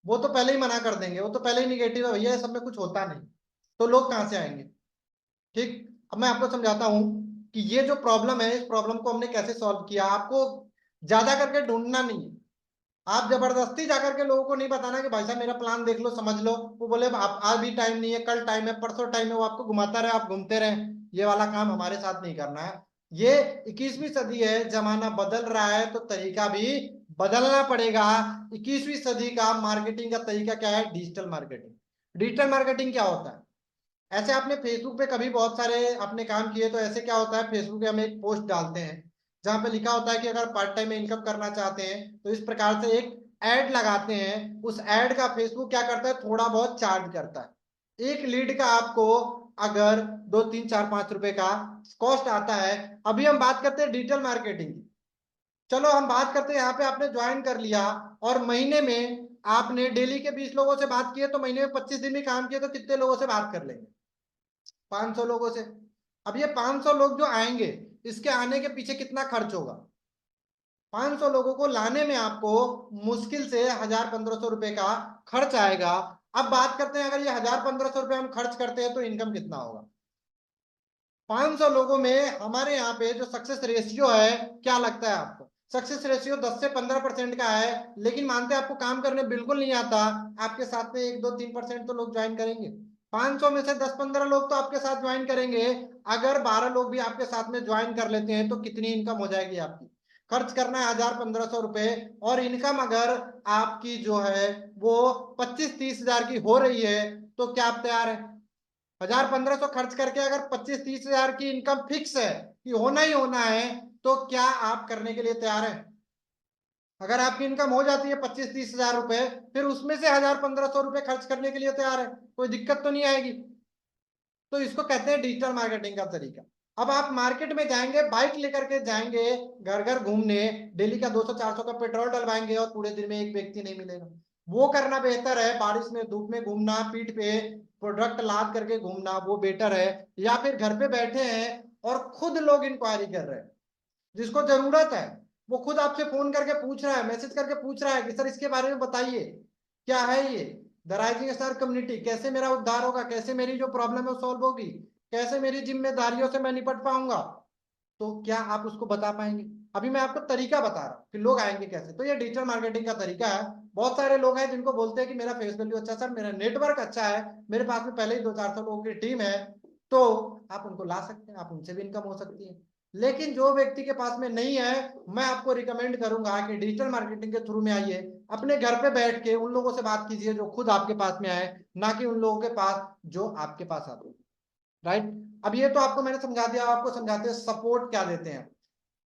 वो तो पहले ही मना कर देंगे, वो तो पहले ही निगेटिव है भैया, सब में कुछ होता नहीं। तो लोग कहाँ से आएंगे? ठीक। अब मैं आपको समझाता हूं कि ये जो प्रॉब्लम है इस प्रॉब्लम को हमने कैसे सॉल्व किया। आपको ज्यादा करके ढूंढना नहीं है, आप जबरदस्ती जाकर के लोगों को नहीं बताना कि भाई साहब मेरा प्लान देख लो, समझ लो, वो बोले आप आज भी टाइम नहीं है, कल टाइम है, परसों टाइम है, वो आपको घुमाता रहे, आप घूमते रहे। ये वाला काम हमारे साथ नहीं करना है। ये 21वीं सदी है, जमाना बदल रहा है तो तरीका भी बदलना पड़ेगा। 21वीं सदी का मार्केटिंग का तरीका क्या है? Digital marketing. डिजिटल मार्केटिंग क्या होता है? ऐसे आपने फेसबुक पे कभी बहुत सारे आपने काम किए, तो ऐसे क्या होता है, फेसबुक पे हम एक पोस्ट डालते हैं जहां पे लिखा होता है कि अगर पार्ट टाइम में इनकम करना चाहते हैं तो इस प्रकार से एक एड लगाते हैं। उस एड का फेसबुक क्या करता है, थोड़ा बहुत चार्ज करता है। एक लीड का आपको अगर 2, 3, 4, 5 रुपए का कॉस्ट आता है। अभी हम बात करते हैं डिजिटल मार्केटिंग की। चलो हम बात करते हैं, यहाँ पे आपने ज्वाइन कर लिया और महीने में आपने डेली के 20 लोगों से बात की है, तो महीने में 25 दिन भी काम किए तो कितने लोगों से बात कर लेंगे? 500 लोगों से। अब ये 500 लोग जो आएंगे, इसके आने के पीछे कितना खर्च होगा? 500 लोगों को लाने में आपको मुश्किल से 1000-1500 रुपए का खर्च आएगा। अब बात करते हैं, अगर ये 1000-1500 रुपए हम खर्च करते हैं तो इनकम कितना होगा? 500 लोगों में हमारे यहाँ पे जो सक्सेस रेशियो है, क्या लगता है आपको? सक्सेस रेशियो 10 से 15% का है, लेकिन मानते हैं आपको काम करने बिल्कुल नहीं आता, आपके साथ में 1, 2, 3% तो लोग ज्वाइन करेंगे। 500 में से 10-15 लोग तो आपके साथ ज्वाइन करेंगे। अगर 12 लोग भी आपके साथ में ज्वाइन कर लेते हैं तो कितनी इनकम हो जाएगी आपकी? खर्च करना है 1000-1500 रुपए, और इनकम अगर आपकी जो है वो 25-30 हजार की हो रही है, तो क्या आप तैयार है? 1000-1500 खर्च करके अगर 25-30 हजार की इनकम फिक्स है कि होना ही होना है, तो क्या आप करने के लिए तैयार हैं? अगर आपकी इनकम हो जाती है 25-30 हजार रुपए, फिर उसमें से 1000-1500 रुपए खर्च करने के लिए तैयार है, कोई दिक्कत तो नहीं आएगी। तो इसको कहते हैं डिजिटल मार्केटिंग का तरीका। अब आप मार्केट में जाएंगे, बाइक लेकर के जाएंगे घर घर घूमने, डेली का 200-400 का पेट्रोल डलवाएंगे और पूरे दिन में एक व्यक्ति नहीं मिलेगा। वो करना बेहतर है, बारिश में धूप में घूमना, पीठ पे प्रोडक्ट लाद करके घूमना, वो बेटर है। या फिर घर पे बैठे हैं और खुद लोग इंक्वायरी कर रहे हैं, जिसको जरूरत है वो खुद आपसे फोन करके पूछ रहा है, मैसेज करके पूछ रहा है कि सर इसके बारे में बताइए, क्या है ये द राइजिंग स्टार कम्युनिटी, कैसे मेरा उद्धार होगा, कैसे मेरी जो प्रॉब्लम है वो सॉल्व होगी, कैसे मेरी जिम्मेदारियों से मैं निपट पाऊंगा। तो क्या आप उसको बता पाएंगे? अभी मैं आपको तरीका बता रहा हूँ कि लोग आएंगे कैसे। तो ये डिजिटल मार्केटिंग का तरीका है। बहुत सारे लोग हैं जिनको बोलते हैं कि मेरा फेस वैल्यू अच्छा है सर, मेरा नेटवर्क अच्छा है, मेरे पास में पहले ही 200-400 लोगों की टीम है, तो आप उनको ला सकते हैं, आप उनसे भी इनकम हो सकती है। लेकिन जो व्यक्ति के पास में नहीं है, मैं आपको रिकमेंड करूंगा कि डिजिटल मार्केटिंग के थ्रू में आइए, अपने घर पे बैठ के उन लोगों से बात कीजिए जो खुद आपके पास में आए, ना कि उन लोगों के पास जो आपके पास आते हैं। राइट। अब ये तो आपको मैंने समझा दिया, आपको समझाते हैं सपोर्ट क्या देते हैं।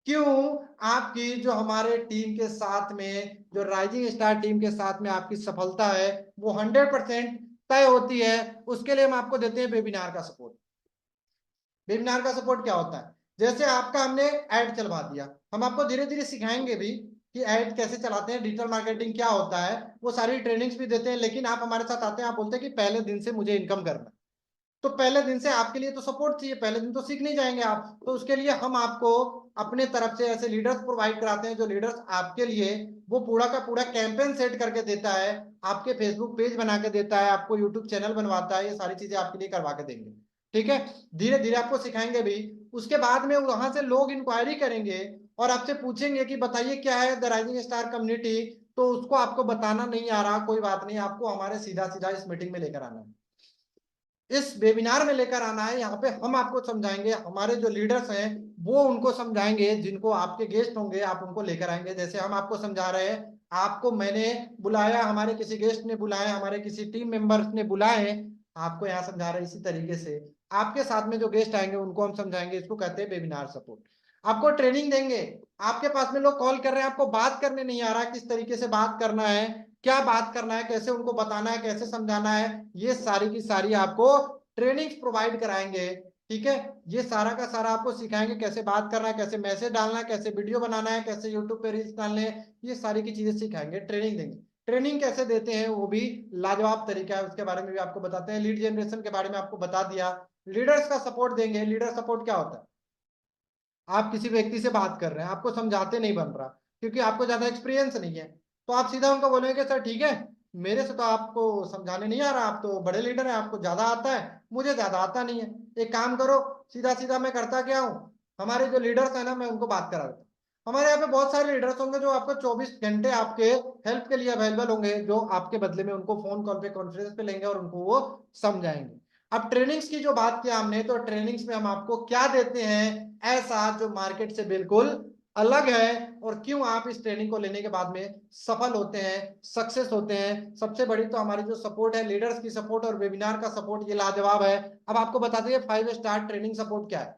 क्यों आपकी जो हमारे टीम के साथ में, जो राइजिंग स्टार टीम के साथ में आपकी सफलता है वो 100% तय होती है, उसके लिए हम आपको देते हैं वेबिनार का सपोर्ट। वेबिनार का सपोर्ट क्या होता है, जैसे आपका हमने ऐड चलवा दिया, हम आपको धीरे धीरे सिखाएंगे भी कि ऐड कैसे चलाते हैं, डिजिटल मार्केटिंग क्या होता है, वो सारी ट्रेनिंग्स भी देते हैं। लेकिन आप हमारे साथ आते हैं, आप बोलते हैं कि पहले दिन से मुझे इनकम करना है, तो पहले दिन से आपके लिए तो सपोर्ट चाहिए, पहले दिन तो सीख नहीं जाएंगे आप, तो उसके लिए हम आपको अपने तरफ से ऐसे लीडर्स प्रोवाइड कराते हैं, जो लीडर्स आपके लिए वो पूरा का पूरा कैंपेन सेट करके देता है, आपके फेसबुक पेज बना के देता है, आपको यूट्यूब चैनल बनवाता है, ये सारी चीजें आपके लिए करवा के देंगे। ठीक है, धीरे धीरे आपको सिखाएंगे भी। उसके बाद में वहां से लोग इंक्वायरी करेंगे और आपसे पूछेंगे कि बताइए क्या है द राइजिंग स्टार कम्युनिटी, तो उसको आपको बताना नहीं आ रहा, कोई बात नहीं, आपको हमारे सीधा सीधा इस मीटिंग में लेकर आना है, इस वेबिनार में लेकर आना है। यहाँ पे हम आपको समझाएंगे, हमारे जो लीडर्स हैं वो उनको समझाएंगे, जिनको आपके गेस्ट होंगे आप उनको लेकर आएंगे। जैसे हम आपको समझा रहे हैं, आपको मैंने बुलाया, हमारे किसी गेस्ट ने बुलाया, हमारे किसी टीम मेंबर्स ने बुलाए, आपको यहाँ समझा रहे हैं। इसी तरीके से आपके साथ में जो गेस्ट आएंगे उनको हम समझाएंगे, इसको कहते हैं वेबिनार सपोर्ट। आपको ट्रेनिंग देंगे, आपके पास में लोग कॉल कर रहे हैं, आपको बात करने नहीं आ रहा, किस तरीके से बात करना है, क्या बात करना है, कैसे उनको बताना है, कैसे समझाना है, ये सारी की सारी आपको ट्रेनिंग्स प्रोवाइड कराएंगे। ठीक है, ये सारा का सारा आपको सिखाएंगे, कैसे बात करना है, कैसे मैसेज डालना है, कैसे वीडियो बनाना है, कैसे यूट्यूब पे रील्स डालने हैं, ये सारी की चीजें सिखाएंगे, ट्रेनिंग देंगे। ट्रेनिंग कैसे देते हैं वो भी लाजवाब तरीका है, उसके बारे में भी आपको बताते हैं। लीड जनरेशन के बारे में आपको बता दिया। लीडर्स का सपोर्ट देंगे। लीडर सपोर्ट क्या होता है, आप किसी व्यक्ति से बात कर रहे हैं, आपको समझाते नहीं बन रहा, क्योंकि आपको ज्यादा एक्सपीरियंस नहीं है, तो आप सीधा उनको बोलेंगे सर ठीक है, मेरे से तो आपको समझाने नहीं आ रहा, आप तो बड़े लीडर हैं, आपको ज्यादा आता है, मुझे ज्यादा आता नहीं है, एक काम करो, सीधा सीधा मैं करता क्या हूँ, हमारे जो लीडर्स है ना, मैं उनको बात करा देता हूँ। हमारे यहाँ पे बहुत सारे लीडर्स होंगे जो आपको 24 घंटे आपके हेल्प के लिए अवेलेबल होंगे, जो आपके बदले में उनको फोन कॉल पे कॉन्फ्रेंस पे लेंगे और उनको वो समझाएंगे। अब ट्रेनिंग्स की जो बात किया हमने, तो ट्रेनिंग्स में हम आपको क्या देते हैं ऐसा जो मार्केट से बिल्कुल अलग है, और क्यों आप इस ट्रेनिंग को लेने के बाद में सफल होते हैं, सक्सेस होते हैं। सबसे बड़ी तो हमारी जो सपोर्ट है, लीडर्स की सपोर्ट और वेबिनार का सपोर्ट, ये लाजवाब है। अब आपको बताते हैं 5 स्टार ट्रेनिंग सपोर्ट क्या है।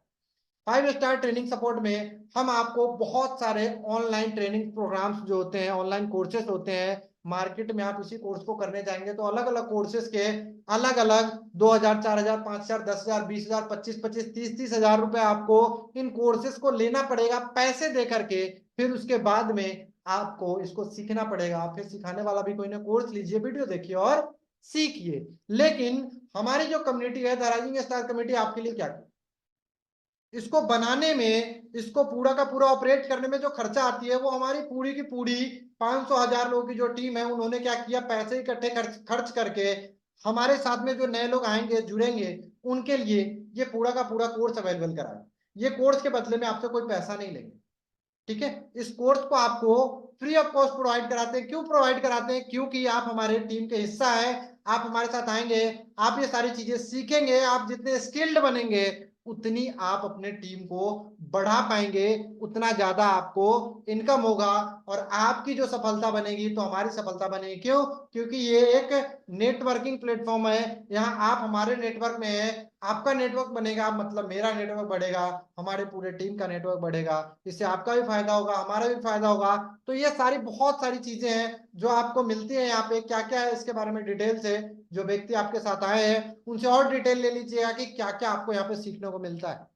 5 स्टार ट्रेनिंग सपोर्ट में हम आपको बहुत सारे ऑनलाइन ट्रेनिंग प्रोग्राम्स जो होते हैं, ऑनलाइन कोर्सेज होते हैं, मार्केट में आप इसी कोर्स को करने जाएंगे तो अलग अलग कोर्सेज के अलग अलग 2,000, 4,000, 5,000, 10,000, 20,000, 25,25, 30,30 हजार रुपए आपको इन कोर्सेज को लेना पड़ेगा पैसे दे करके। फिर उसके बाद में आपको इसको सीखना पड़ेगा, फिर सिखाने वाला भी कोई ना कोर्स लीजिए, वीडियो देखिए और सीखिए। लेकिन हमारी जो कम्युनिटी है द राइजिंग स्टार कम्युनिटी, आपके लिए क्या की, इसको बनाने में, इसको पूरा का पूरा ऑपरेट करने में जो खर्चा आती है, वो हमारी पूरी की पूरी 500,000 लोगों की जो टीम है, उन्होंने क्या किया, पैसे इकट्ठे खर्च करके हमारे साथ में जो नए लोग आएंगे जुड़ेंगे उनके लिए ये पूरा का पूरा कोर्स अवेलेबल कराया। ये कोर्स के बदले में आपसे कोई पैसा नहीं लेंगे। ठीक है, इस कोर्स को आपको फ्री ऑफ कॉस्ट प्रोवाइड कराते हैं। क्यों प्रोवाइड कराते हैं, क्योंकि आप हमारे टीम के हिस्सा है, आप हमारे साथ आएंगे, आप ये सारी चीजें सीखेंगे, आप जितने स्किल्ड बनेंगे उतनी आप अपने टीम को बढ़ा पाएंगे, उतना ज्यादा आपको इनकम होगा, और आपकी जो सफलता बनेगी तो हमारी सफलता बनेगी। क्यों, क्योंकि ये एक नेटवर्किंग प्लेटफॉर्म है, यहाँ आप हमारे नेटवर्क में है, आपका नेटवर्क बनेगा मतलब मेरा नेटवर्क बढ़ेगा, हमारे पूरे टीम का नेटवर्क बढ़ेगा, इससे आपका भी फायदा होगा, हमारा भी फायदा होगा। तो ये सारी बहुत सारी चीजें हैं जो आपको मिलती है यहाँ पे। क्या क्या है इसके बारे में डिटेल से, जो व्यक्ति आपके साथ आए हैं उनसे और डिटेल ले लीजिएगा कि क्या क्या आपको यहाँ पे सीखने को मिलता है।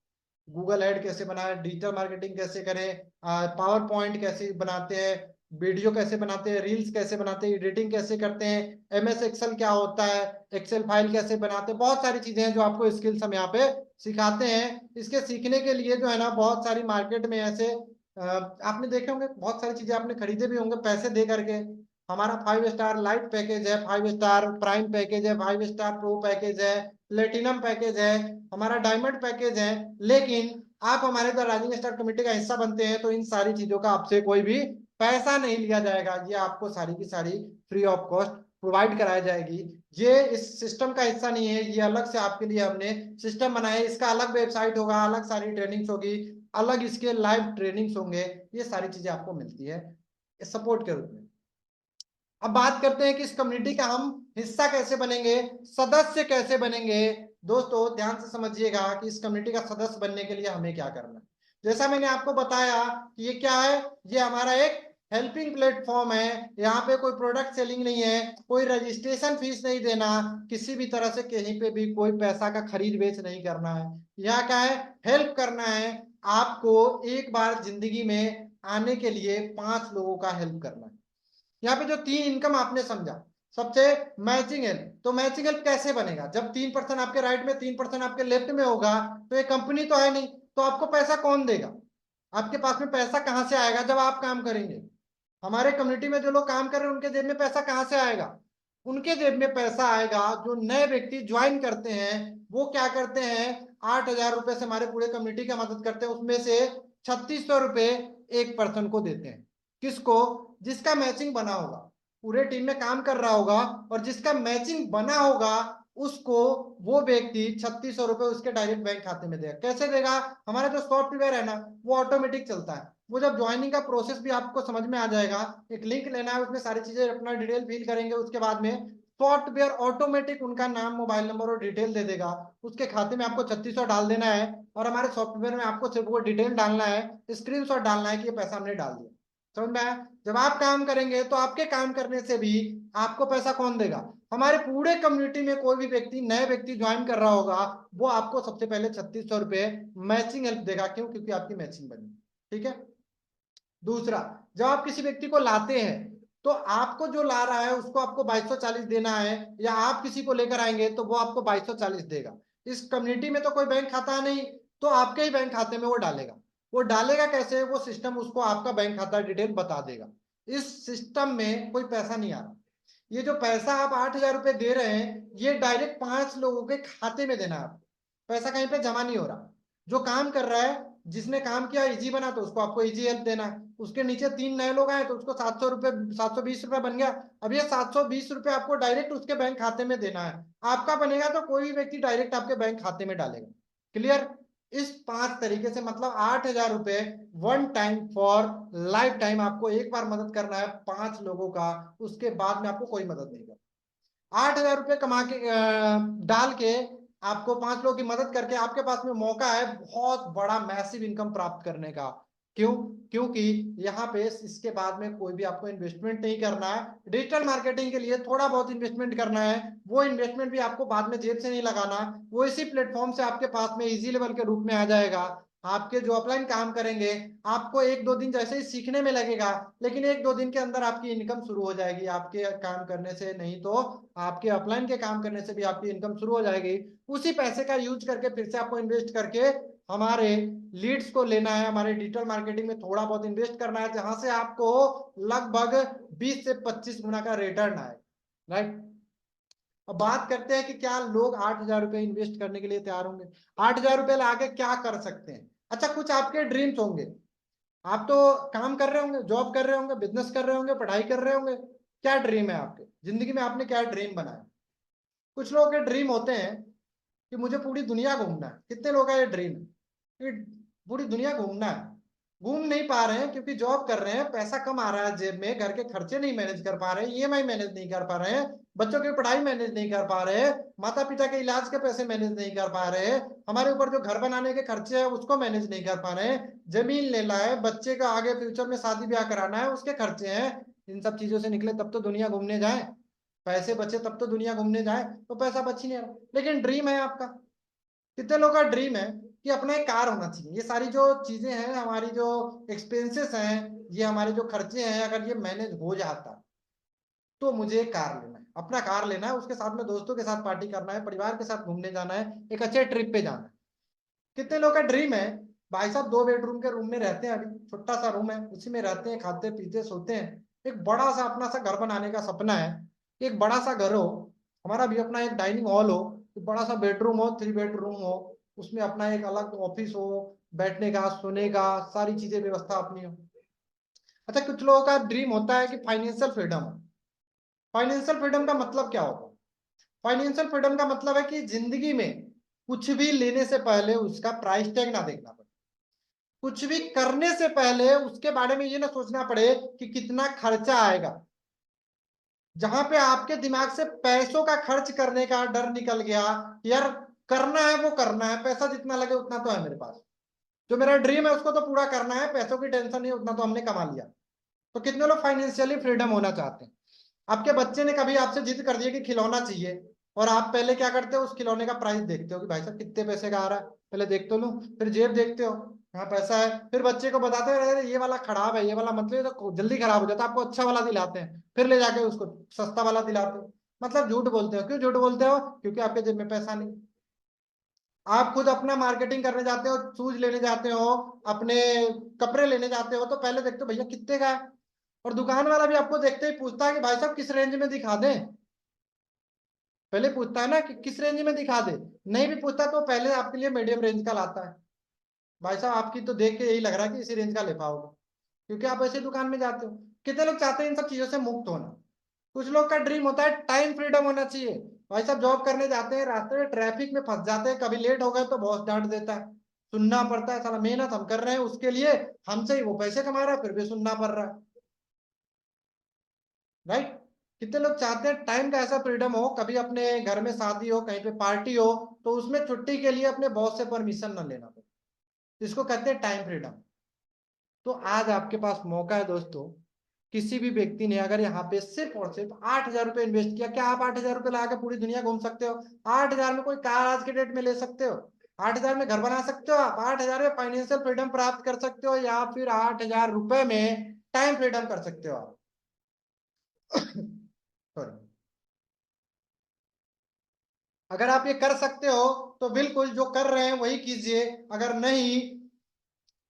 गूगल ऐड कैसे बनाए, डिजिटल मार्केटिंग कैसे करें, पावर पॉइंट कैसे बनाते हैं, वीडियो कैसे बनाते हैं, रील्स कैसे बनाते हैं, एडिटिंग कैसे करते हैं, एमएस एक्सेल क्या होता है, एक्सेल फाइल कैसे बनाते हैं, बहुत सारी चीजें हैं जो आपको स्किल्स हम यहाँ पे सिखाते हैं। इसके सीखने के लिए जो है ना, बहुत सारी मार्केट में ऐसे आपने देखे होंगे, बहुत सारी चीजें आपने खरीदे भी होंगे पैसे दे करके। हमारा 5 स्टार लाइट पैकेज है, 5 स्टार प्राइम पैकेज है, 5 स्टार प्रो पैकेज है, प्लेटिनम पैकेज है, हमारा डायमंड पैकेज है। लेकिन आप हमारे द राइजिंग स्टार कमेटी का हिस्सा बनते हैं तो इन सारी चीजों का आपसे कोई भी पैसा नहीं लिया जाएगा, ये आपको सारी की सारी फ्री ऑफ कॉस्ट प्रोवाइड कराई जाएगी। ये इस सिस्टम का हिस्सा नहीं है, ये अलग से आपके लिए हमने सिस्टम बनाया है, इसका अलग वेबसाइट होगा, अलग सारी ट्रेनिंग्स होगी, अलग इसके लाइव ट्रेनिंग्स होंगे, ये सारी चीजें आपको मिलती है सपोर्ट के रूप में। अब बात करते हैं कि इस कम्युनिटी का हम हिस्सा कैसे बनेंगे, सदस्य कैसे बनेंगे। दोस्तों ध्यान से समझिएगा कि इस कम्युनिटी का सदस्य बनने के लिए हमें क्या करना है। जैसा मैंने आपको बताया कि ये क्या है, ये हमारा एक हेल्पिंग प्लेटफॉर्म है। यहाँ पे कोई प्रोडक्ट सेलिंग नहीं है, कोई रजिस्ट्रेशन फीस नहीं देना, किसी भी तरह से कहीं पे भी कोई पैसा का खरीद बेच नहीं करना है। यहाँ क्या है, हेल्प करना है आपको। एक बार जिंदगी में आने के लिए 5 लोगों का हेल्प करना है। यहाँ पे जो 3 इनकम आपने समझा, सबसे मैचिंग हेल्प। तो मैचिंग हेल्प कैसे बनेगा, जब 3% आपके राइट में 3% आपके लेफ्ट में होगा, तो ये कंपनी तो है नहीं, तो आपको पैसा कौन देगा? आपके पास में पैसा कहां से आएगा जब आप काम करेंगे? हमारे कम्युनिटी में जो लोग काम कर रहे हैं उनके जेब में पैसा कहां से आएगा? उनके जेब में पैसा आएगा जो नए व्यक्ति ज्वाइन करते हैं। वो क्या करते हैं, 8,000 रुपए से हमारे पूरे कम्युनिटी का मदद करते हैं, उसमें से 3600 रुपए एक पर्सन को देते हैं। किसको? जिसका मैचिंग बना होगा, पूरे टीम में काम कर रहा होगा और जिसका मैचिंग बना होगा उसको वो व्यक्ति 3600 रुपए उसके डायरेक्ट बैंक खाते में देगा। कैसे देगा? हमारा जो सॉफ्टवेयर है ना वो ऑटोमेटिक चलता है। वो जब ज्वाइनिंग का प्रोसेस भी आपको समझ में आ जाएगा, एक लिंक लेना है, उसमें सारी चीजें अपना डिटेल फिल करेंगे, उसके बाद में सॉफ्टवेयर ऑटोमेटिक उनका नाम मोबाइल नंबर और डिटेल दे देगा। उसके खाते में आपको 3600 डाल देना है और हमारे सॉफ्टवेयर में आपको सिर्फ वो डिटेल डालना है, स्क्रीनशॉट डालना है कि ये पैसा हमने डाल दिया। समझ में आया? जब आप काम करेंगे तो आपके काम करने से भी आपको पैसा कौन देगा? हमारे पूरे कम्युनिटी में कोई भी व्यक्ति, नए व्यक्ति ज्वाइन कर रहा होगा, वो आपको सबसे पहले 3600 रुपए मैचिंग हेल्प देगा। क्यों? क्योंकि आपकी मैचिंग बनी। ठीक है। दूसरा, जब आप किसी व्यक्ति को लाते हैं तो आपको जो ला रहा है उसको आपको 2240 देना है, या आप किसी को लेकर आएंगे तो वो आपको 2240 देगा। इस कम्युनिटी में तो कोई बैंक खाता नहीं, तो आपके ही बैंक खाते में वो डालेगा। वो डालेगा कैसे? वो सिस्टम उसको आपका बैंक खाता डिटेल बता देगा। इस सिस्टम में कोई पैसा नहीं आ रहा। ये जो पैसा आप 8,000 रुपए दे रहे हैं, ये डायरेक्ट 5 लोगों के खाते में देना है आपको। पैसा कहीं पे जमा नहीं हो रहा। जो काम कर रहा है, जिसने काम किया इजी बना तो उसको आपको इजी हेल्प देना है। उसके नीचे 3 नए लोग आए तो उसको 700 रुपए, 720 रुपए बन गया। अब ये 720 रुपए आपको डायरेक्ट उसके बैंक खाते में देना है। आपका बनेगा तो कोई भी व्यक्ति डायरेक्ट आपके बैंक खाते में डालेगा। क्लियर? इस 5 तरीके से, मतलब 8,000 रुपए one time for life time आपको एक बार मदद करना है 5 लोगों का, उसके बाद में आपको कोई मदद नहीं करना। 8,000 रुपए कमा के डाल के आपको 5 लोगों की मदद करके आपके पास में मौका है बहुत बड़ा मैसिव इनकम प्राप्त करने का। क्यों? क्योंकि यहाँ पे इसके बाद में कोई भी आपको इन्वेस्टमेंट नहीं करना है। डिजिटल मार्केटिंग के लिए थोड़ा बहुत इन्वेस्टमेंट करना है, वो इन्वेस्टमेंट भी आपको बाद में जेब से नहीं लगाना, वो इसी प्लेटफॉर्म से आपके पास में इजी लेवल के रूप में आ जाएगा। आपके जो अपलाइन काम करेंगे, आपको 1-2 दिन जैसे ही सीखने में लगेगा, लेकिन 1-2 दिन के अंदर आपकी इनकम शुरू हो जाएगी। आपके काम करने से नहीं तो आपके अपलाइन के काम करने से भी आपकी इनकम शुरू हो जाएगी। उसी पैसे का यूज करके फिर से आपको इन्वेस्ट करके हमारे लीड्स को लेना है, हमारे डिजिटल मार्केटिंग में थोड़ा बहुत इन्वेस्ट करना है, जहां से आपको लगभग 20 से 25 गुना का रिटर्न आए। राइट? अब बात करते हैं कि क्या लोग 8,000 रुपए इन्वेस्ट करने के लिए तैयार होंगे? 8,000 रुपए लाके क्या कर सकते हैं? अच्छा, कुछ आपके ड्रीम्स होंगे। आप तो काम कर रहे होंगे, जॉब कर रहे होंगे, बिजनेस कर रहे होंगे, पढ़ाई कर रहे होंगे। क्या ड्रीम है आपके जिंदगी में? आपने क्या ड्रीम बनाया? कुछ लोगों के ड्रीम होते हैं कि मुझे पूरी दुनिया घूमना है। कितने लोग का ये ड्रीम है कि पूरी दुनिया घूमना है? घूम नहीं पा रहे हैं क्योंकि जॉब कर रहे हैं, पैसा कम आ रहा है जेब में, घर के खर्चे नहीं मैनेज कर पा रहे हैं, ईएमआई मैनेज नहीं कर पा रहे हैं, बच्चों की पढ़ाई मैनेज नहीं कर पा रहे हैं, माता पिता के इलाज के पैसे मैनेज नहीं कर पा रहे हैं, हमारे ऊपर जो घर बनाने के खर्चे हैं उसको मैनेज नहीं कर पा रहे हैं, जमीन लेना है, बच्चे का आगे फ्यूचर में शादी ब्याह कराना है उसके खर्चे हैं। इन सब चीजों से निकले तब तो दुनिया घूमने जाए, पैसे बचे तब तो दुनिया घूमने जाए, तो पैसा बच ही नहीं रहा। लेकिन ड्रीम है आपका। कितने लोगों का ड्रीम है कि अपना एक कार होना चाहिए? ये सारी जो चीजें हैं, हमारी जो एक्सपेंसेस हैं, ये हमारे जो खर्चे हैं, अगर ये मैनेज हो जाता तो मुझे एक कार लेना है, अपना कार लेना है, उसके साथ में दोस्तों के साथ पार्टी करना है, परिवार के साथ घूमने जाना है, एक अच्छे ट्रिप पे जाना है। कितने लोग का ड्रीम है, भाई साहब 2 बेडरूम के रूम में रहते हैं, अभी छोटा सा रूम है, उसी में रहते हैं, खाते पीते सोते हैं। एक बड़ा सा अपना सा घर बनाने का सपना है। एक बड़ा सा घर हो, हमारा भी अपना एक डाइनिंग हॉल हो, एक बड़ा सा बेडरूम हो, 3 बेडरूम हो, उसमें अपना एक अलग ऑफिस हो, बैठने का, सोने का, सारी चीजें व्यवस्था अपनी हो। अच्छा, कुछ लोगों का ड्रीम होता है कि फाइनेंशियल फ्रीडम हो। फाइनेंशियल फ्रीडम का मतलब क्या होता है? फाइनेंशियल फ्रीडम का मतलब है कि जिंदगी में कुछ भी लेने से पहले उसका प्राइस टैग ना देखना पड़े, कुछ भी करने से पहले उसके बारे में ये ना सोचना पड़े कि कितना खर्चा आएगा। जहां पे आपके दिमाग से पैसों का खर्च करने का डर निकल गया, यार करना है वो करना है, पैसा जितना लगे उतना तो है मेरे पास, जो मेरा ड्रीम है उसको तो पूरा करना है, पैसों की टेंशन नहीं, उतना तो हमने कमा लिया। तो कितने लोग फाइनेंशियली फ्रीडम होना चाहते हैं? आपके बच्चे ने कभी आपसे जिद कर दिया कि खिलौना चाहिए, और आप पहले क्या करते हो, उस खिलौने का प्राइस देखते हो कि भाई साहब कितने पैसे का आ रहा है, पहले देख तो लो, फिर जेब देखते हो, हाँ पैसा है, फिर बच्चे को बताते हैं अरे ये वाला खराब है, ये वाला मतलब ये तो जल्दी खराब हो जाता है, आपको अच्छा वाला दिलाते हैं, फिर ले जाके उसको सस्ता वाला दिलाते हो। मतलब झूठ बोलते हो। क्यों झूठ बोलते हो? क्योंकि आपके जेब में पैसा नहीं। आप खुद अपना मार्केटिंग करने जाते हो, शूज लेने जाते हो, अपने कपड़े लेने जाते हो, तो पहले देखते हो भैया कितने का है, और दुकान वाला भी आपको देखते ही पूछता है कि भाई साहब किस रेंज में दिखा दें। पहले पूछता है ना कि किस रेंज में दिखा दे। नहीं भी पूछता तो पहले आपके लिए मीडियम रेंज का लाता है। भाई साहब आपकी तो देख के यही लग रहा है कि इसी रेंज का ले पाओगे, क्योंकि आप ऐसे दुकान में जाते हो। कितने लोग चाहते हैं इन सब चीजों से मुक्त होना? कुछ लोग का ड्रीम होता है टाइम फ्रीडम होना चाहिए। भाई साहब जॉब करने जाते हैं, रास्ते में ट्रैफिक में फंस जाते हैं, कभी लेट हो गए तो बॉस डांट देता है, सुनना पड़ता है, साला मेहनत हम कर रहे हैं उसके लिए, हमसे ही वो पैसे कमा रहा है फिर भी सुनना पड़ रहा है। राइट? कितने लोग चाहते हैं टाइम का ऐसा फ्रीडम हो, कभी अपने घर में शादी हो, कहीं पे पार्टी हो, तो उसमें छुट्टी के लिए अपने बॉस से परमिशन न लेना पड़े। इसको कहते हैं टाइम फ्रीडम। तो आज आपके पास मौका है दोस्तों, किसी भी व्यक्ति ने अगर यहाँ पे सिर्फ और सिर्फ 8,000 रुपये इन्वेस्ट किया, क्या आप 8,000 रुपये लगा के पूरी दुनिया घूम सकते हो? 8,000 में कोई कार आज के डेट में ले सकते हो? 8,000 में घर बना सकते हो आप? 8,000 में फाइनेंशियल फ्रीडम प्राप्त कर सकते हो, या फिर 8,000 रुपये में टाइम फ्रीडम कर सकते हो आप? सॉरी। अगर आप ये कर सकते हो तो बिल्कुल जो कर रहे हैं वही कीजिए, अगर नहीं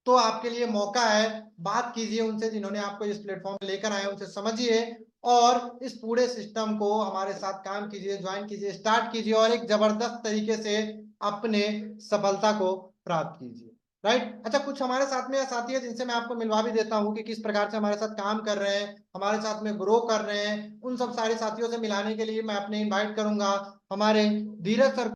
तो आपके लिए मौका है, बात कीजिए उनसे जिन्होंने आपको इस प्लेटफॉर्म में लेकर आए, उनसे समझिए, और इस पूरे सिस्टम को हमारे साथ काम कीजिए, ज्वाइन कीजिए, स्टार्ट कीजिए, और एक जबरदस्त तरीके से अपने सफलता को प्राप्त कीजिए। राइट? अच्छा, कुछ हमारे साथ में साथी है जिनसे मैं आपको मिलवा भी देता हूँ कि किस प्रकार से हमारे साथ काम कर रहे हैं, हमारे साथ में ग्रो कर रहे हैं। उन सब सारे साथियों से मिलाने के लिए मैं अपने इनवाइट करूंगा हमारे धीरज सर।